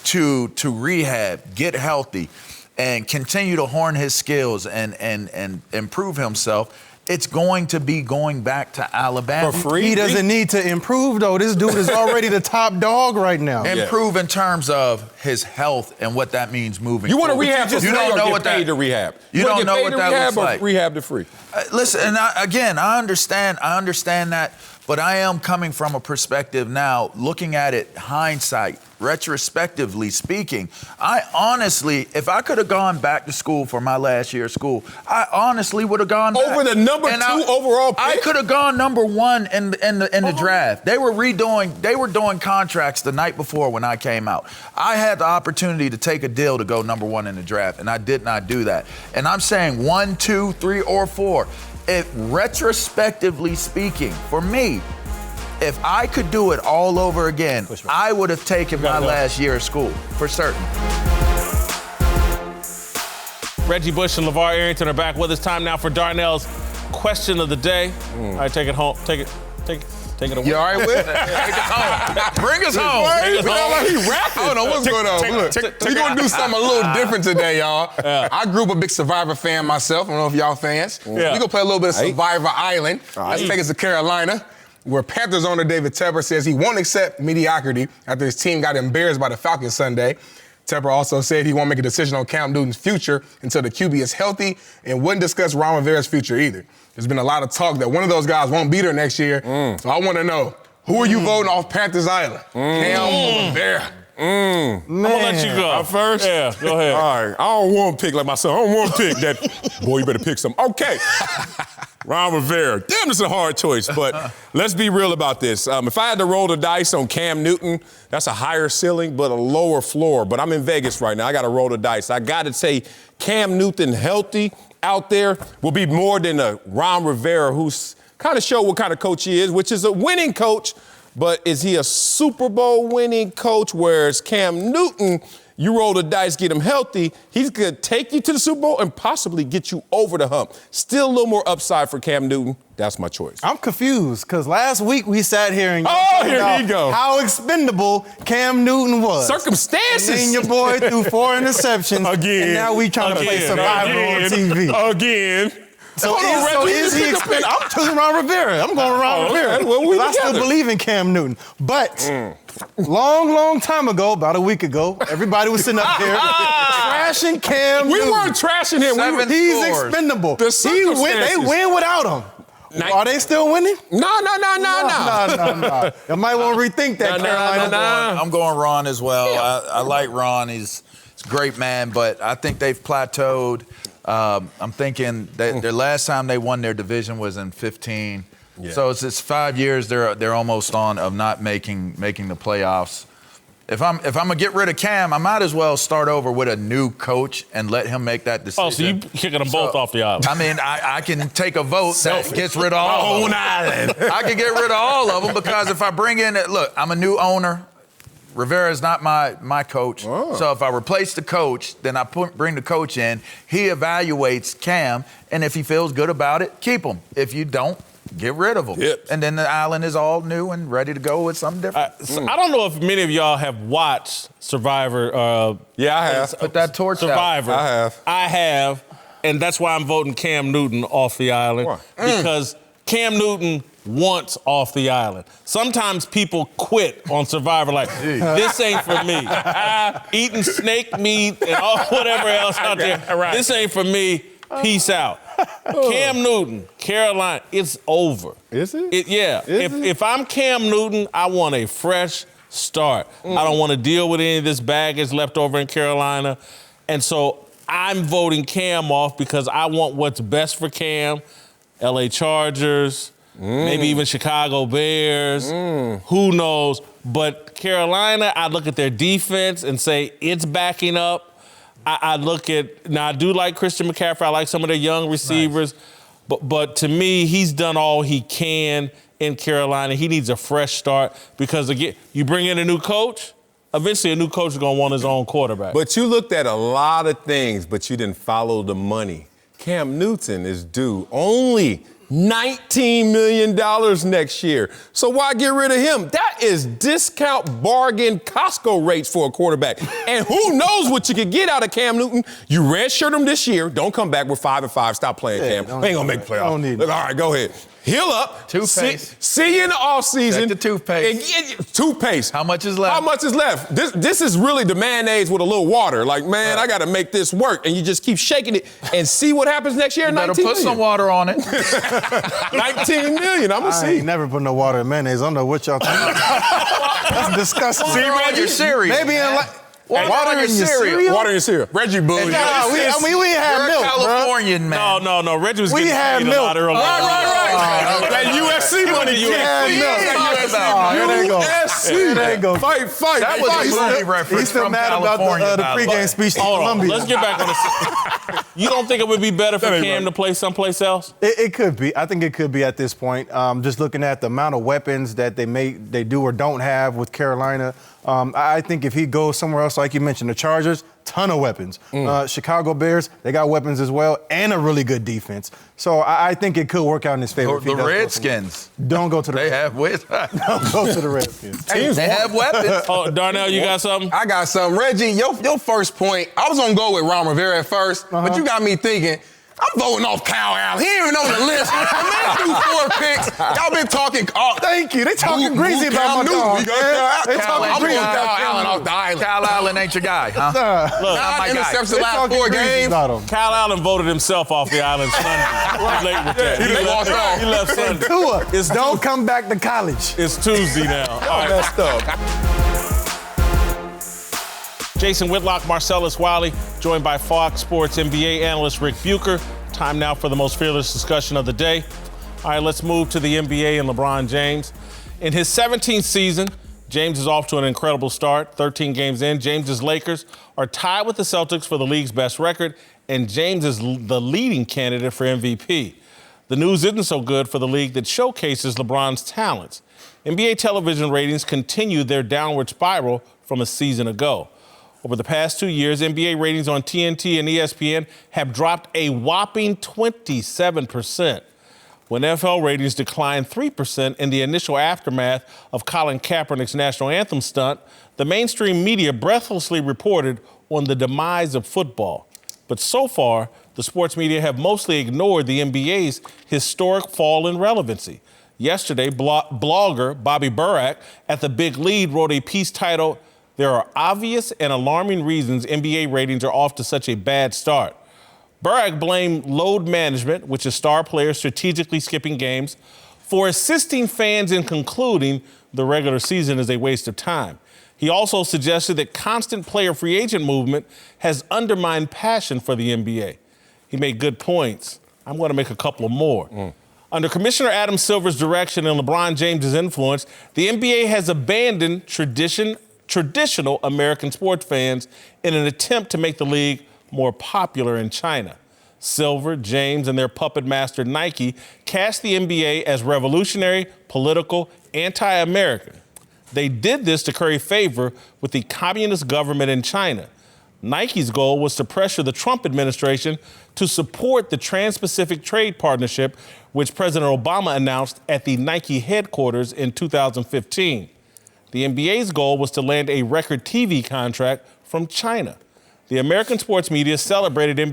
to rehab, get healthy, and continue to hone his skills and improve himself, it's going to be going back to Alabama. For free? He doesn't need to improve, though. This dude is already the top dog right now. Improve in terms of his health and what that means moving You want to forward. rehab for free You don't or know get what paid that, to rehab? You don't know what that looks like. Rehab to free. Listen, and I understand that, but I am coming from a perspective now, looking at it hindsight, retrospectively speaking. I honestly, if I could have gone back to school for my last year of school, I honestly would have gone back. Over the number And 2 overall pick? I could have gone number 1 in the draft. They were doing contracts the night before when I came out. I had the opportunity to take a deal to go number 1 in the draft, and I did not do that. And I'm saying 1, 2, 3, or 4. If retrospectively speaking, for me, if I could do it all over again, I would have taken my last year of school, for certain. Reggie Bush and LeVar Arrington are back with us. Time now for Darnell's question of the day. All right, take it home. Take it away. You all right with it? Take us home. Bring us home. Bring us home. He rapping. I don't know what's going on. Look, we're going to do something a little different today, y'all. I grew up a big Survivor fan myself. I don't know if y'all fans. Yeah. We're going to play a little bit of Survivor Island. Let's take us to Carolina, where Panthers owner David Tepper says he won't accept mediocrity after his team got embarrassed by the Falcons Sunday. Tepper also said he won't make a decision on Cam Newton's future until the QB is healthy and wouldn't discuss Ron Rivera's future either. There's been a lot of talk that one of those guys won't be there next year. So I want to know, who are you voting off Panthers Island? Cam or Rivera? I'm gonna let you go. First? Yeah, go ahead. All right. I don't want to pick like my son. I don't want to pick that. Boy, you better pick something. Okay. Ron Rivera. Damn, this is a hard choice, but let's be real about this. If I had to roll the dice on Cam Newton, that's a higher ceiling but a lower floor. But I'm in Vegas right now. I got to roll the dice. I got to say Cam Newton healthy out there will be more than a Ron Rivera who's kind of showed what kind of coach he is, which is a winning coach. But is he a Super Bowl winning coach? Whereas Cam Newton, you roll the dice, get him healthy, he's going to take you to the Super Bowl and possibly get you over the hump. Still a little more upside for Cam Newton. That's my choice. I'm confused because last week we sat here and here you go. How expendable Cam Newton was. Circumstances. And then your boy threw 4 interceptions. Again. And now we trying to play Survivor on TV. Again. So is he expendable? I'm choosing Ron Rivera. I'm going Ron Rivera. Okay. Well, we I still together. believe in Cam Newton. But long time ago, about a week ago, everybody was sitting up here trashing Cam Newton. We weren't trashing him. He's expendable. The They circumstances. win without him. Are they still winning? No. No. You might want to rethink that, Carolina. I'm going Ron as well. I like Ron. He's a great man, but I think they've plateaued. I'm thinking that their last time they won their division was in 15. Yeah. So it's 5 years they're almost on of not making the playoffs. If I'm gonna get rid of Cam, I might as well start over with a new coach and let him make that decision. Oh, so you kicking them both off the island? I mean, I can take a vote that gets rid of all of them. I can get rid of all of them because if I bring in look, I'm a new owner. Rivera is not my coach. Oh. So if I replace the coach, then I bring the coach in. He evaluates Cam, and if he feels good about it, keep him. If you don't, get rid of him. Yep. And then the island is all new and ready to go with something different. So I don't know if many of y'all have watched Survivor. Yeah, I have. Put that torch Survivor. out. I have, and that's why I'm voting Cam Newton off the island. Why? Because Cam Newton wants off the island. Sometimes people quit on Survivor like, this ain't for me. Eating snake meat and all whatever else out there. Right. This ain't for me. Peace out. Cam Newton, Carolina, it's over. Is it? If I'm Cam Newton, I want a fresh start. I don't want to deal with any of this baggage left over in Carolina. And so I'm voting Cam off because I want what's best for Cam. LA Chargers, maybe even Chicago Bears, who knows. But Carolina, I look at their defense and say it's backing up. I look at, now I do like Christian McCaffrey. I like some of their young receivers. Nice. But to me, he's done all he can in Carolina. He needs a fresh start because, again, you bring in a new coach, Eventually, a new coach is going to want his own quarterback. But you looked at a lot of things, but you didn't follow the money. Cam Newton is due only $19 million next year. So why get rid of him? That is discount bargain Costco rates for a quarterback. And who knows what you could get out of Cam Newton? You redshirt him this year. Don't come back with 5-5. Stop playing, Cam. Ain't gonna make playoffs. Don't need Look, all right, go ahead. Heal up. Toothpaste. See you in the offseason. Check the toothpaste. Toothpaste. How much is left? How much is left? This is really the mayonnaise with a little water. Like, man, I got to make this work. And you just keep shaking it and see what happens next year. You better 19 put million. some water on it. 19 million. I'm going to I see. ain't never put no water in mayonnaise. I don't know what y'all talking about. That's disgusting. See, Reggie, your cereal. Maybe in like Water in your cereal. Water in your cereal. Reggie Bull. we ain't had milk, You're a Californian man. No. Reggie was We getting had paid a milk. lot earlier. Right. That USC money. We had milk. Here they go. Here they go. Fight. That was a movie reference He's still from mad California. about the pregame speech to Hold on. Columbia. Let's get back on the. You don't think it would be better for Cam to play someplace else? It could be. I think it could be at this point. Just looking at the amount of weapons that they do or don't have with Carolina. I think if he goes somewhere else, like you mentioned, the Chargers, ton of weapons. Chicago Bears, they got weapons as well, and a really good defense. So I think it could work out in his favor. If he The does go Redskins. don't go to the. They have with. Don't go to the Redskins. They have weapons. Oh, Darnell, you got something? I got something. Reggie, your first point, I was going to go with Ron Rivera at first, but you got me thinking, I'm voting off Kyle Allen. He ain't even on the list. The man threw 4 picks. Y'all been talking. Thank you. They talking greasy about my dog. They Kyle talking greasy Allen. about Kyle Allen off the island. Kyle Allen ain't your guy, huh? Not my 9 guy. interceptions the last 4 games. Kyle Allen voted himself off the island Sunday. Too late with that. He walked off. He left Sunday. Tua, don't come back to college. It's Tuesday now. All right. Messed up. Jason Whitlock, Marcellus Wiley, joined by Fox Sports NBA analyst Rick Bucher. Time now for the most fearless discussion of the day. All right, let's move to the NBA and LeBron James. In his 17th season, James is off to an incredible start. 13 games in, James's Lakers are tied with the Celtics for the league's best record, and James is the leading candidate for MVP. The news isn't so good for the league that showcases LeBron's talents. NBA television ratings continue their downward spiral from a season ago. Over the past 2 years, NBA ratings on TNT and ESPN have dropped a whopping 27%. When NFL ratings declined 3% in the initial aftermath of Colin Kaepernick's national anthem stunt, the mainstream media breathlessly reported on the demise of football. But so far, the sports media have mostly ignored the NBA's historic fall in relevancy. Yesterday, blogger Bobby Burak at The Big Lead wrote a piece titled, "There are obvious and alarming reasons NBA ratings are off to such a bad start." Burak blamed load management, which is star players strategically skipping games, for assisting fans in concluding the regular season is a waste of time. He also suggested that constant player free agent movement has undermined passion for the NBA. He made good points. I'm going to make a couple of more. Under Commissioner Adam Silver's direction and LeBron James's influence, the NBA has abandoned traditional American sports fans in an attempt to make the league more popular in China. Silver, James, and their puppet master Nike cast the NBA as revolutionary, political, anti-American. They did this to curry favor with the communist government in China. Nike's goal was to pressure the Trump administration to support the Trans-Pacific Trade Partnership, which President Obama announced at the Nike headquarters in 2015. The NBA's goal was to land a record TV contract from China. The American sports media celebrated the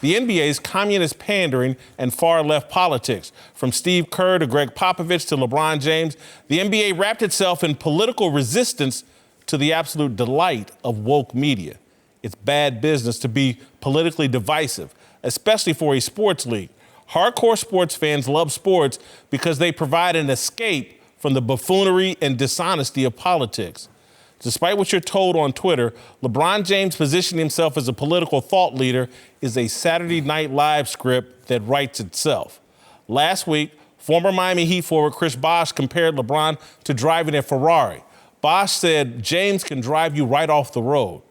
NBA's communist pandering and far-left politics. From Steve Kerr to Greg Popovich to LeBron James, the NBA wrapped itself in political resistance to the absolute delight of woke media. It's bad business to be politically divisive, especially for a sports league. Hardcore sports fans love sports because they provide an escape from the buffoonery and dishonesty of politics. Despite what you're told on Twitter, LeBron James positioning himself as a political thought leader is a Saturday Night Live script that writes itself. Last week, former Miami Heat forward Chris Bosh compared LeBron to driving a Ferrari. Bosh said, "James can drive you right off the road."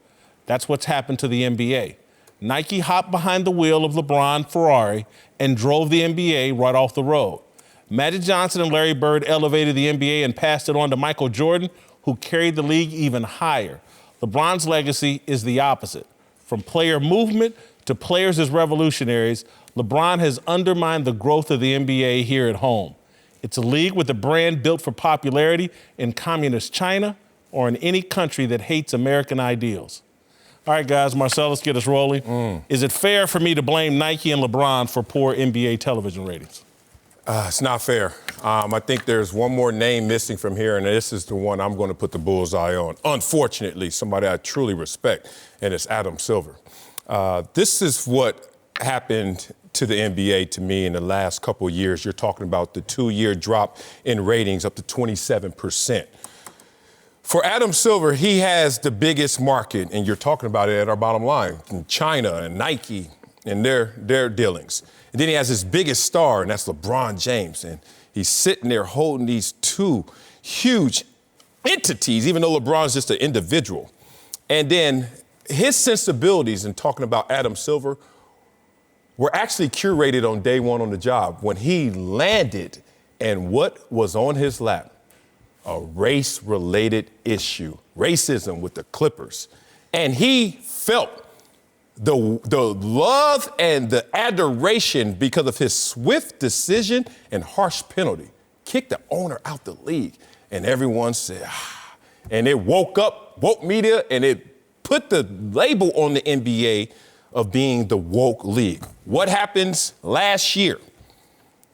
That's what's happened to the NBA. Nike hopped behind the wheel of LeBron Ferrari and drove the NBA right off the road. Magic Johnson and Larry Bird elevated the NBA and passed it on to Michael Jordan, who carried the league even higher. LeBron's legacy is the opposite. From player movement to players as revolutionaries, LeBron has undermined the growth of the NBA here at home. It's a league with a brand built for popularity in communist China or in any country that hates American ideals. All right, guys, Marcellus, get us rolling. Is it fair for me to blame Nike and LeBron for poor NBA television ratings? It's not fair. I think there's one more name missing from here, and this is the one I'm going to put the bullseye on. Unfortunately, somebody I truly respect, and it's Adam Silver. This is what happened to the NBA to me in the last couple of years. You're talking about the 2-year drop in ratings up to 27%. For Adam Silver, he has the biggest market, and you're talking about it at our bottom line, in China and Nike and their dealings. And then he has his biggest star, and that's LeBron James. And he's sitting there holding these two huge entities, even though LeBron's just an individual. And then his sensibilities in talking about Adam Silver were actually curated on day one on the job when he landed, and what was on his lap? A race-related issue, racism with the Clippers. And he felt the love and the adoration because of his swift decision and harsh penalty. Kicked the owner out the league. And everyone said, ah. And it woke media, and it put the label on the NBA of being the woke league. What happens last year,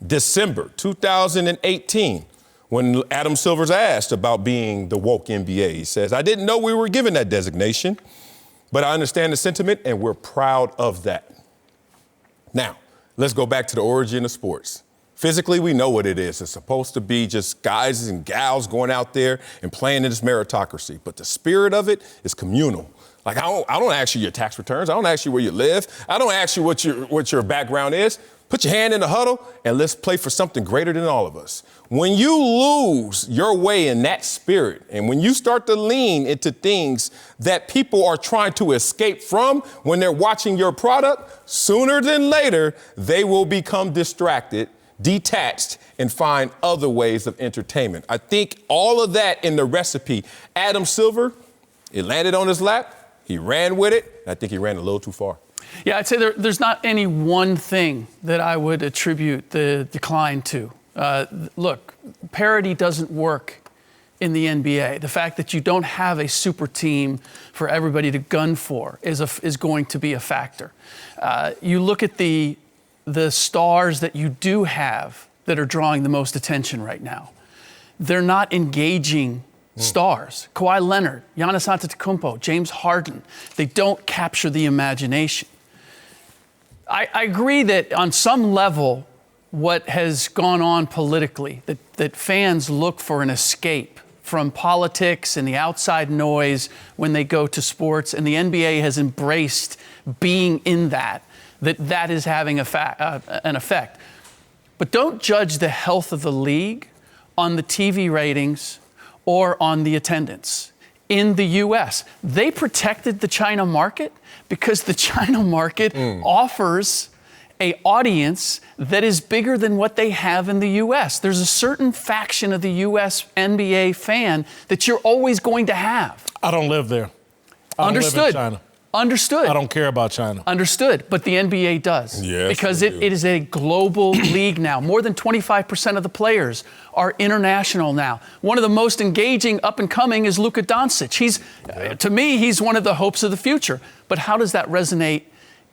December 2018, when Adam Silver's asked about being the woke NBA? He says, I didn't know we were given that designation, but I understand the sentiment, and we're proud of that. Now, let's go back to the origin of sports. Physically, we know what it is. It's supposed to be just guys and gals going out there and playing in this meritocracy. But the spirit of it is communal. Like, I don't ask you your tax returns. I don't ask you where you live. I don't ask you what your background is. Put your hand in the huddle and let's play for something greater than all of us. When you lose your way in that spirit, and when you start to lean into things that people are trying to escape from when they're watching your product, sooner than later, they will become distracted, detached, and find other ways of entertainment. I think all of that in the recipe. Adam Silver, it landed on his lap. He ran with it. I think he ran a little too far. Yeah, I'd say there's not any one thing that I would attribute the decline to. Look, parity doesn't work in the NBA. The fact that you don't have a super team for everybody to gun for is going to be a factor. You look at the stars that you do have that are drawing the most attention right now. They're not engaging stars. Kawhi Leonard, Giannis Antetokounmpo, James Harden. They don't capture the imagination. I agree that on some level, what has gone on politically, that fans look for an escape from politics and the outside noise when they go to sports, and the NBA has embraced being in that is having an effect. But don't judge the health of the league on the TV ratings or on the attendance. In the U.S., they protected the China market because the China market offers an audience that is bigger than what they have in the U.S. There's a certain faction of the U.S. NBA fan that you're always going to have. I don't live there. Understood. Don't live in China. Understood. I don't care about China. Understood. But the NBA does. Yes, because it is a global league now. More than 25% of the players are international now. One of the most engaging up and coming is Luka Doncic. To me, he's one of the hopes of the future. But how does that resonate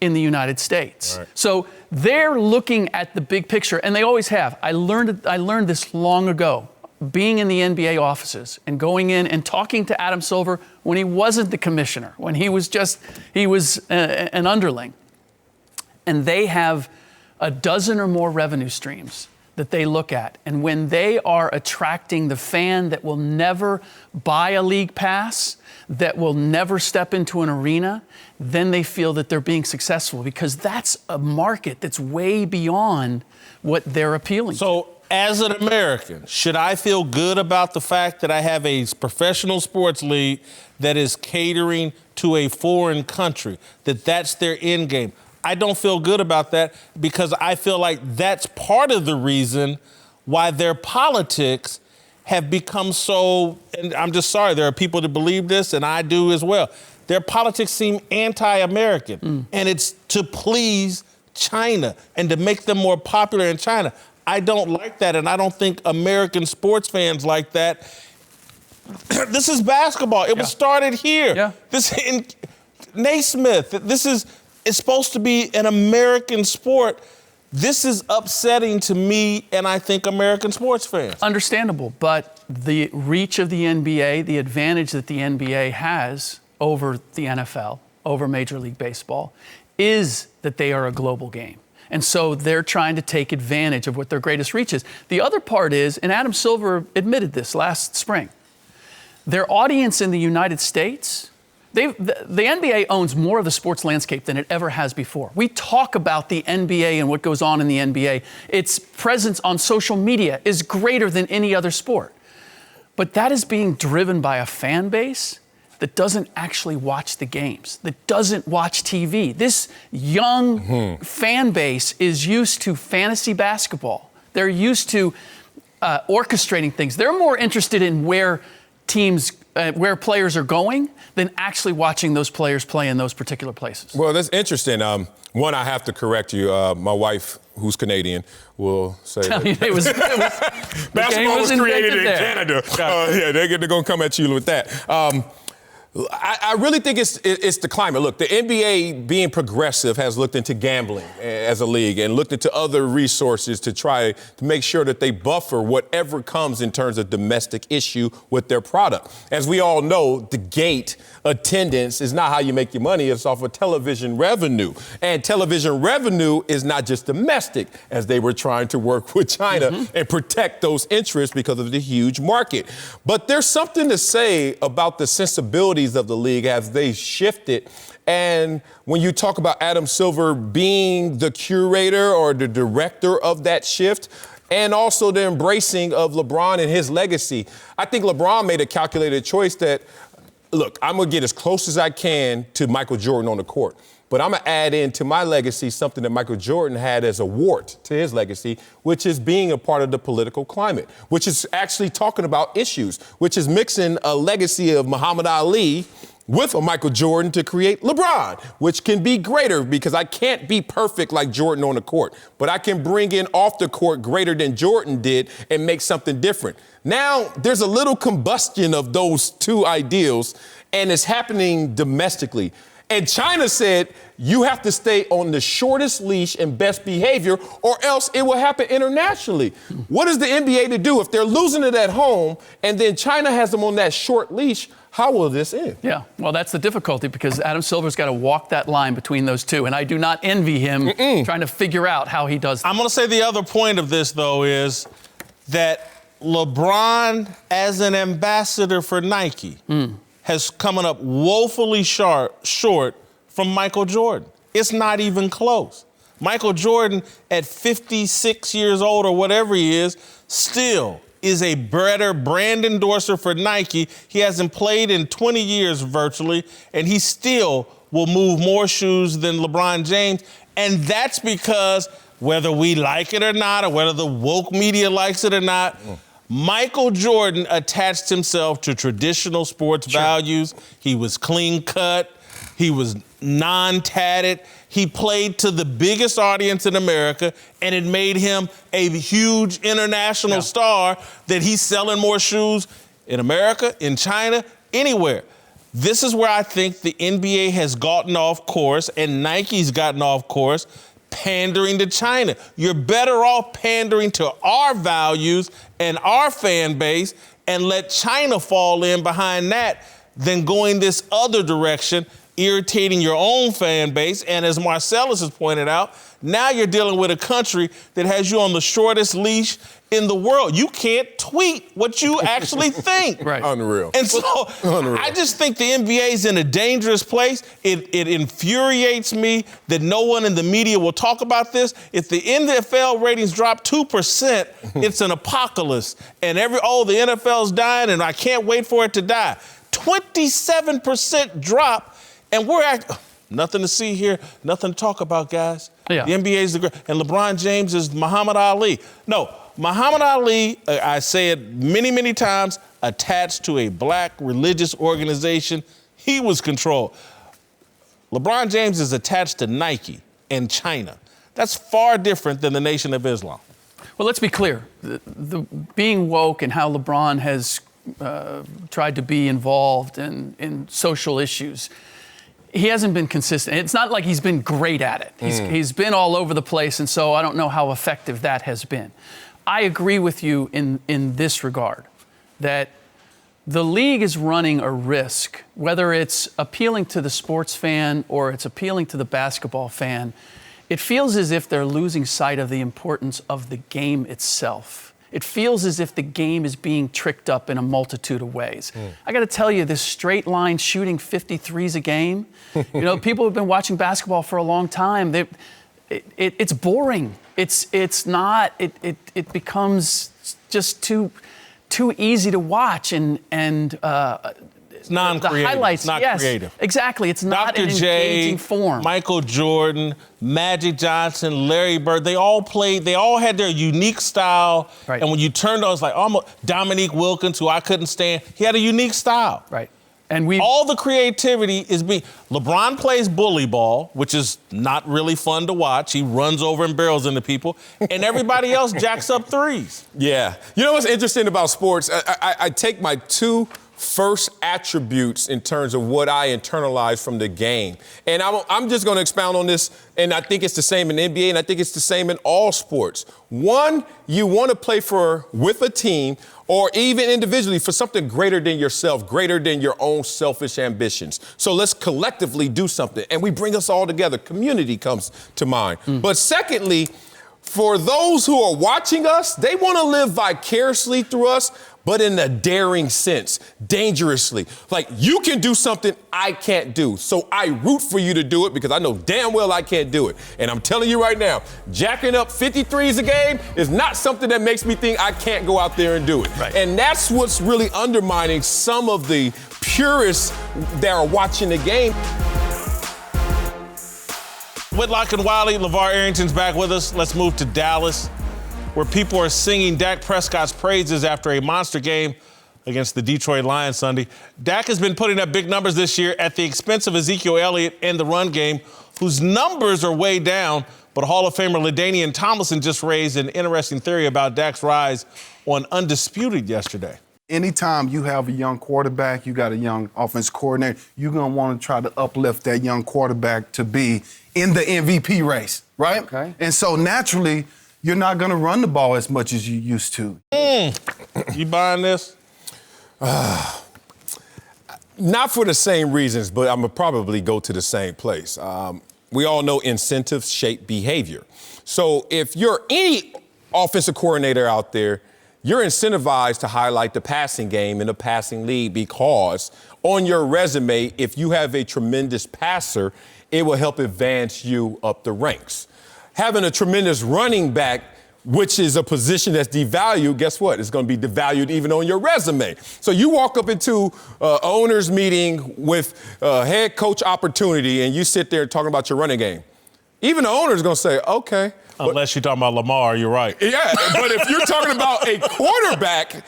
in the United States? Right. So they're looking at the big picture, and they always have. I learned this long ago, being in the NBA offices and going in and talking to Adam Silver when he wasn't the commissioner, when he was an underling. And they have a dozen or more revenue streams that they look at. And when they are attracting the fan that will never buy a league pass, that will never step into an arena, then they feel that they're being successful because that's a market that's way beyond what they're appealing to. So, as an American, should I feel good about the fact that I have a professional sports league that is catering to a foreign country, that's their end game? I don't feel good about that because I feel like that's part of the reason why their politics have become so, and I'm just sorry, there are people that believe this, and I do as well. Their politics seem anti-American, and it's to please China and to make them more popular in China. I don't like that, and I don't think American sports fans like that. This is basketball. It was started here. Yeah. This in Naismith. It's supposed to be an American sport. This is upsetting to me, and I think American sports fans. Understandable, but the reach of the NBA, the advantage that the NBA has over the NFL, over Major League Baseball, is that they are a global game. And so they're trying to take advantage of what their greatest reach is. The other part is, and Adam Silver admitted this last spring, their audience in the United States, the NBA owns more of the sports landscape than it ever has before. We talk about the NBA and what goes on in the NBA. Its presence on social media is greater than any other sport. But that is being driven by a fan base that doesn't actually watch the games, that doesn't watch TV. This young fan base is used to fantasy basketball. They're used to orchestrating things. They're more interested in where players are going than actually watching those players play in those particular places. Well, that's interesting. One, I have to correct you. My wife, who's Canadian, will say it was basketball was created in Canada. They're going to come at you with that. I really think it's the climate. Look, the NBA being progressive has looked into gambling as a league and looked into other resources to try to make sure that they buffer whatever comes in terms of domestic issue with their product. As we all know, the gate attendance is not how you make your money. It's off of television revenue. And television revenue is not just domestic, as they were trying to work with China and protect those interests because of the huge market. But there's something to say about the sensibilities of the league as they shifted. And when you talk about Adam Silver being the curator or the director of that shift, and also the embracing of LeBron and his legacy, I think LeBron made a calculated choice that, look, I'm going to get as close as I can to Michael Jordan on the court. But I'm going to add into my legacy something that Michael Jordan had as a wart to his legacy, which is being a part of the political climate, which is actually talking about issues, which is mixing a legacy of Muhammad Ali with a Michael Jordan to create LeBron, which can be greater because I can't be perfect like Jordan on the court, but I can bring in off the court greater than Jordan did and make something different. Now, there's a little combustion of those two ideals, and it's happening domestically. And China said, you have to stay on the shortest leash and best behavior, or else it will happen internationally. What is the NBA to do if they're losing it at home and then China has them on that short leash? How will this end? Yeah, well, that's the difficulty because Adam Silver's got to walk that line between those two, and I do not envy him trying to figure out how he does that. I'm going to say the other point of this, though, is that LeBron, as an ambassador for Nike, has coming up woefully short from Michael Jordan. It's not even close. Michael Jordan, at 56 years old or whatever he is, still is a better brand endorser for Nike. He hasn't played in 20 years virtually, and he still will move more shoes than LeBron James. And that's because whether we like it or not, or whether the woke media likes it or not, Michael Jordan attached himself to traditional sports values. He was clean cut. He was non-tatted. He played to the biggest audience in America, and it made him a huge international star that he's selling more shoes in America, in China, anywhere. This is where I think the NBA has gotten off course and Nike's gotten off course, pandering to China. You're better off pandering to our values and our fan base and let China fall in behind that than going this other direction, irritating your own fan base. And as Marcellus has pointed out, now you're dealing with a country that has you on the shortest leash in the world. You can't tweet what you actually think. Right. Unreal. And so I just think the NBA is in a dangerous place. It infuriates me that no one in the media will talk about this. If the NFL ratings drop 2%, it's an apocalypse. And the NFL's dying and I can't wait for it to die. 27% drop, and we're at nothing to see here, nothing to talk about, guys. Yeah. The NBA is the great, and LeBron James is Muhammad Ali. No, Muhammad Ali, I say it many, many times, attached to a black religious organization. He was controlled. LeBron James is attached to Nike and China. That's far different than the Nation of Islam. Well, let's be clear. The being woke and how LeBron has tried to be involved in social issues, he hasn't been consistent. It's not like he's been great at it. He's been all over the place, and so I don't know how effective that has been. I agree with you in this regard, that the league is running a risk, whether it's appealing to the sports fan or it's appealing to the basketball fan. It feels as if they're losing sight of the importance of the game itself. It feels as if the game is being tricked up in a multitude of ways. I got to tell you, this straight line shooting 53s a game, people have been watching basketball for a long time. It's boring. It becomes just too easy to watch and it's non-creative. The highlights, not yes, creative. Exactly. It's not Dr. an engaging form. Michael Jordan, Magic Johnson, Larry Bird, they all had their unique style. Right. And when you turned on, it's like almost Dominique Wilkins, who I couldn't stand, he had a unique style. Right. And all the creativity is being. LeBron plays bully ball, which is not really fun to watch. He runs over and barrels into people, and everybody else jacks up threes. Yeah. You know what's interesting about sports? I take my two first attributes in terms of what I internalize from the game. And I'm just going to expound on this, and I think it's the same in the NBA, and I think it's the same in all sports. One, you want to play with a team or even individually for something greater than yourself, greater than your own selfish ambitions. So let's collectively do something, and we bring us all together. Community comes to mind. But secondly, for those who are watching us, they want to live vicariously through us, but in a daring sense, dangerously. Like, you can do something I can't do, so I root for you to do it because I know damn well I can't do it. And I'm telling you right now, jacking up 53s a game is not something that makes me think I can't go out there and do it. Right. And that's what's really undermining some of the purists that are watching the game. Whitlock and Wiley, LeVar Arrington's back with us. Let's move to Dallas, where people are singing Dak Prescott's praises after a monster game against the Detroit Lions Sunday. Dak has been putting up big numbers this year at the expense of Ezekiel Elliott and the run game, whose numbers are way down. But Hall of Famer LaDainian Tomlinson just raised an interesting theory about Dak's rise on Undisputed yesterday. Anytime you have a young quarterback, you got a young offense coordinator, you're going to want to try to uplift that young quarterback to be in the MVP race, right? Okay. And so naturally, you're not going to run the ball as much as you used to. You buying this? Not for the same reasons, but I'm going to probably go to the same place. We all know incentives shape behavior. So if you're any offensive coordinator out there, you're incentivized to highlight the passing game in the passing league because on your resume, if you have a tremendous passer, it will help advance you up the ranks. Having a tremendous running back, which is a position that's devalued, guess what? It's going to be devalued even on your resume. So you walk up into owner's meeting with head coach opportunity and you sit there talking about your running game. Even the owner's going to say, okay. Unless you're talking about Lamar, you're right. Yeah, but if you're talking about a quarterback,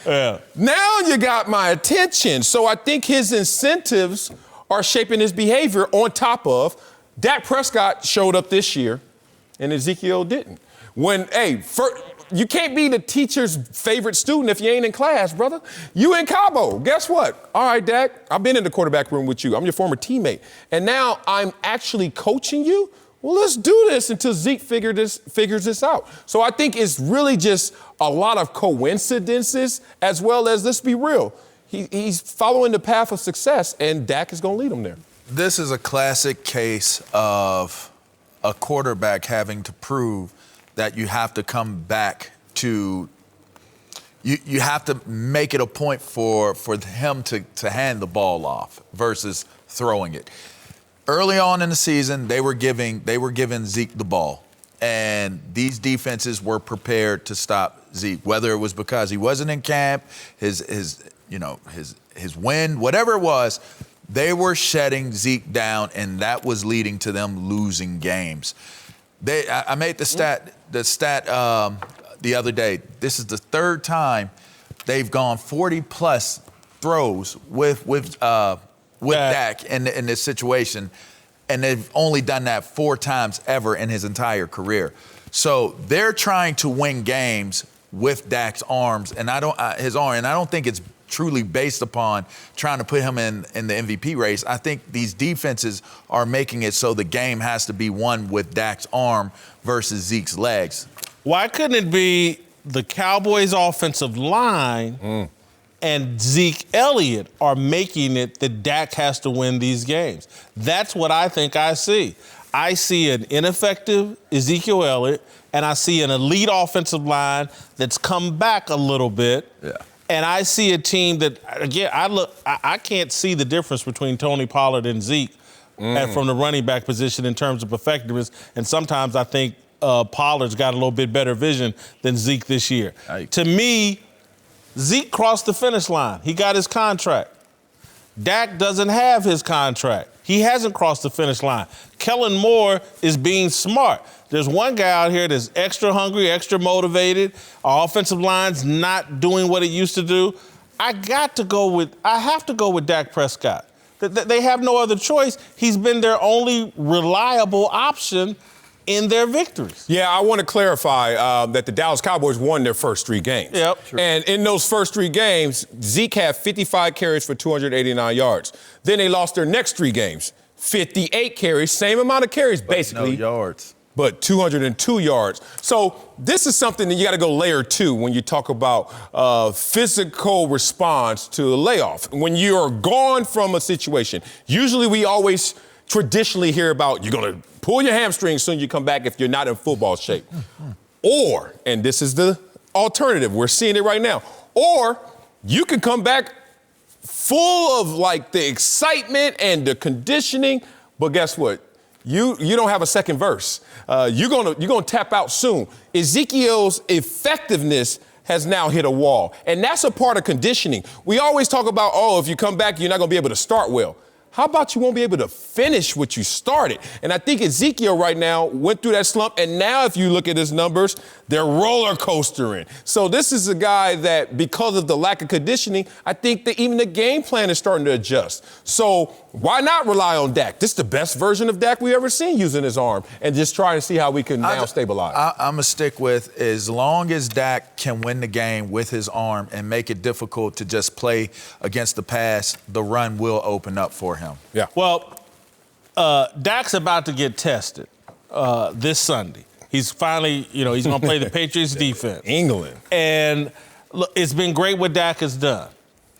now you got my attention. So I think his incentives are shaping his behavior on top of Dak Prescott showed up this year and Ezekiel didn't. You can't be the teacher's favorite student if you ain't in class, brother. You in Cabo. Guess what? All right, Dak, I've been in the quarterback room with you. I'm your former teammate. And now I'm actually coaching you. Well, let's do this until Zeke figures this out. So I think it's really just a lot of coincidences as well as, let's be real, he's following the path of success, and Dak is going to lead him there. This is a classic case of a quarterback having to prove that you have to come back to you have to make it a point for him to hand the ball off versus throwing it. Early on in the season, they were giving Zeke the ball, and these defenses were prepared to stop Zeke, whether it was because he wasn't in camp, his wind, whatever it was. They were shutting Zeke down, and that was leading to them losing games. I made the stat the other day. This is the third time they've gone 40-plus throws with Dak in this situation, and they've only done that 4 times ever in his entire career. So they're trying to win games with Dak's arms, and I don't think it's truly based upon trying to put him in the MVP race. I think these defenses are making it so the game has to be won with Dak's arm versus Zeke's legs. Why couldn't it be the Cowboys' offensive line and Zeke Elliott are making it that Dak has to win these games? That's what I think I see. I see an ineffective Ezekiel Elliott, and I see an elite offensive line that's come back a little bit. Yeah. And I see a team that, again, I can't see the difference between Tony Pollard and Zeke from the running back position in terms of effectiveness. And sometimes I think Pollard's got a little bit better vision than Zeke this year. To me, Zeke crossed the finish line. He got his contract. Dak doesn't have his contract. He hasn't crossed the finish line. Kellen Moore is being smart. There's one guy out here that's extra hungry, extra motivated. Our offensive line's not doing what it used to do. I have to go with Dak Prescott. They have no other choice. He's been their only reliable option in their victories. Yeah, I want to clarify that the Dallas Cowboys won their first 3 games. Yep. Sure. And in those first 3 games, Zeke had 55 carries for 289 yards. Then they lost their next 3 games. 58 carries, same amount of carries, basically. No yards. But 202 yards. So this is something that you got to go layer 2 when you talk about physical response to a layoff. When you're gone from a situation, usually we always traditionally hear about you're going to pull your hamstring as soon as you come back if you're not in football shape. Or, and this is the alternative, we're seeing it right now, or you can come back full of like the excitement and the conditioning, but guess what? You don't have a second verse. You're gonna tap out soon. Ezekiel's effectiveness has now hit a wall, and that's a part of conditioning. We always talk about, if you come back, you're not gonna be able to start well. How about you won't be able to finish what you started? And I think Ezekiel right now went through that slump, and now if you look at his numbers, they're roller coastering. So this is a guy that, because of the lack of conditioning, I think that even the game plan is starting to adjust. So why not rely on Dak? This is the best version of Dak we've ever seen using his arm, and just try to see how we can now stabilize. I'm going to stick with, as long as Dak can win the game with his arm and make it difficult to just play against the pass, the run will open up for him. Yeah. Well, Dak's about to get tested this Sunday. He's finally, he's going to play the Patriots defense. England. And look, it's been great what Dak has done.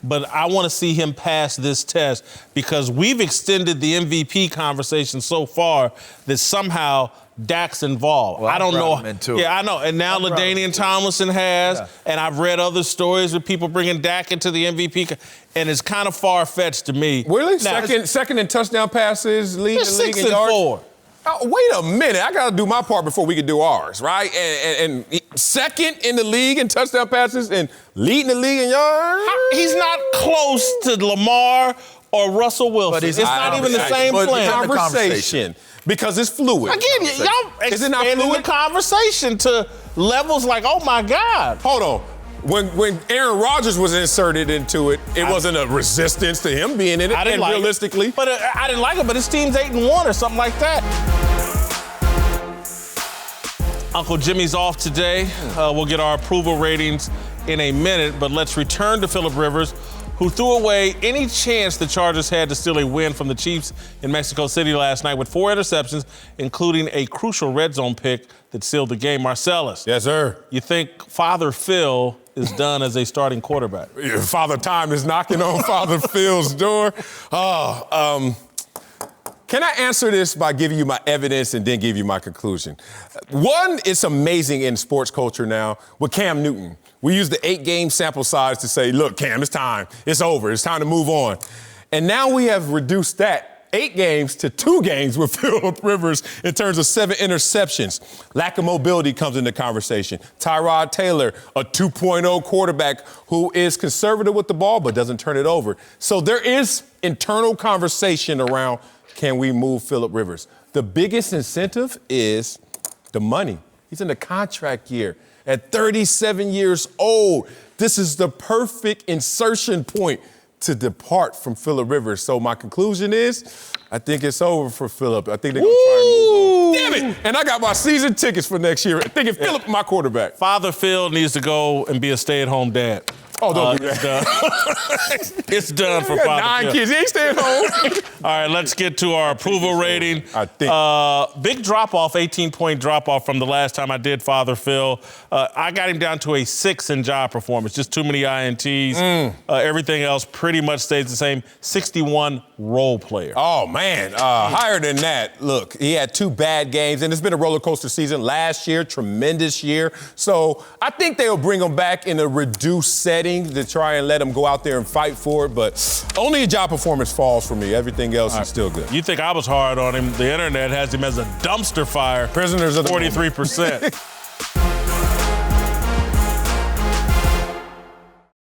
But I want to see him pass this test because we've extended the MVP conversation so far that somehow Dak's involved. Well, I don't know. Yeah, I know. And now LaDainian Tomlinson has, and I've read other stories with people bringing Dak into the MVP, and it's kind of far-fetched to me. Really? Now, second in touchdown passes, leading the league in yards? 6-4. Oh, wait a minute. I got to do my part before we can do ours, right? And second in the league in touchdown passes and leading the league in yards? He's not close to Lamar or Russell Wilson. It's not even the same plan. Conversation. Because it's fluid. Again, y'all expanding the conversation to levels like, oh, my God. Hold on. When Aaron Rodgers was inserted into it, it wasn't a resistance to him being in it. I didn't like realistically. It. But I didn't like it, but his team's 8-1 or something like that. Uncle Jimmy's off today. We'll get our approval ratings in a minute, but let's return to Phillip Rivers, who threw away any chance the Chargers had to steal a win from the Chiefs in Mexico City last night with 4 interceptions, including a crucial red zone pick that sealed the game. Marcellus. Yes, sir. You think Father Phil is done as a starting quarterback? Father Time is knocking on Father Phil's door. Can I answer this by giving you my evidence and then give you my conclusion? One, it's amazing in sports culture now with Cam Newton. We use the 8-game sample size to say, look, Cam, it's time. It's over. It's time to move on. And now we have reduced that 8 games to 2 games with Phillip Rivers in terms of 7 interceptions. Lack of mobility comes into conversation. Tyrod Taylor, a 2.0 quarterback who is conservative with the ball but doesn't turn it over. So there is internal conversation around, can we move Phillip Rivers? The biggest incentive is the money. He's in the contract year. at 37 years old. This is the perfect insertion point to depart from Phillip Rivers. So my conclusion is, I think it's over for Phillip. I think they're going to try and move on. Damn it! And I got my season tickets for next year. Thinking Phillip my quarterback. Father Phil needs to go and be a stay-at-home dad. Oh, don't do that. It's done. It's done for Father 9 Phil. kids. He ain't staying home. All right, let's get to our approval rating. I think. Big drop-off, 18-point drop-off from the last time I did Father Phil. I got him down to a 6 in job performance. Just too many INTs. Everything else pretty much stays the same. 61 role player. Oh, man. Higher than that. Look, he had 2 bad games, and it's been a roller coaster season. Last year, tremendous year. So I think they'll bring him back in a reduced setting to try and let him go out there and fight for it. But only a job performance falls for me. Everything else is still good. You think I was hard on him? The internet has him as a dumpster fire. Prisoners of the 43%.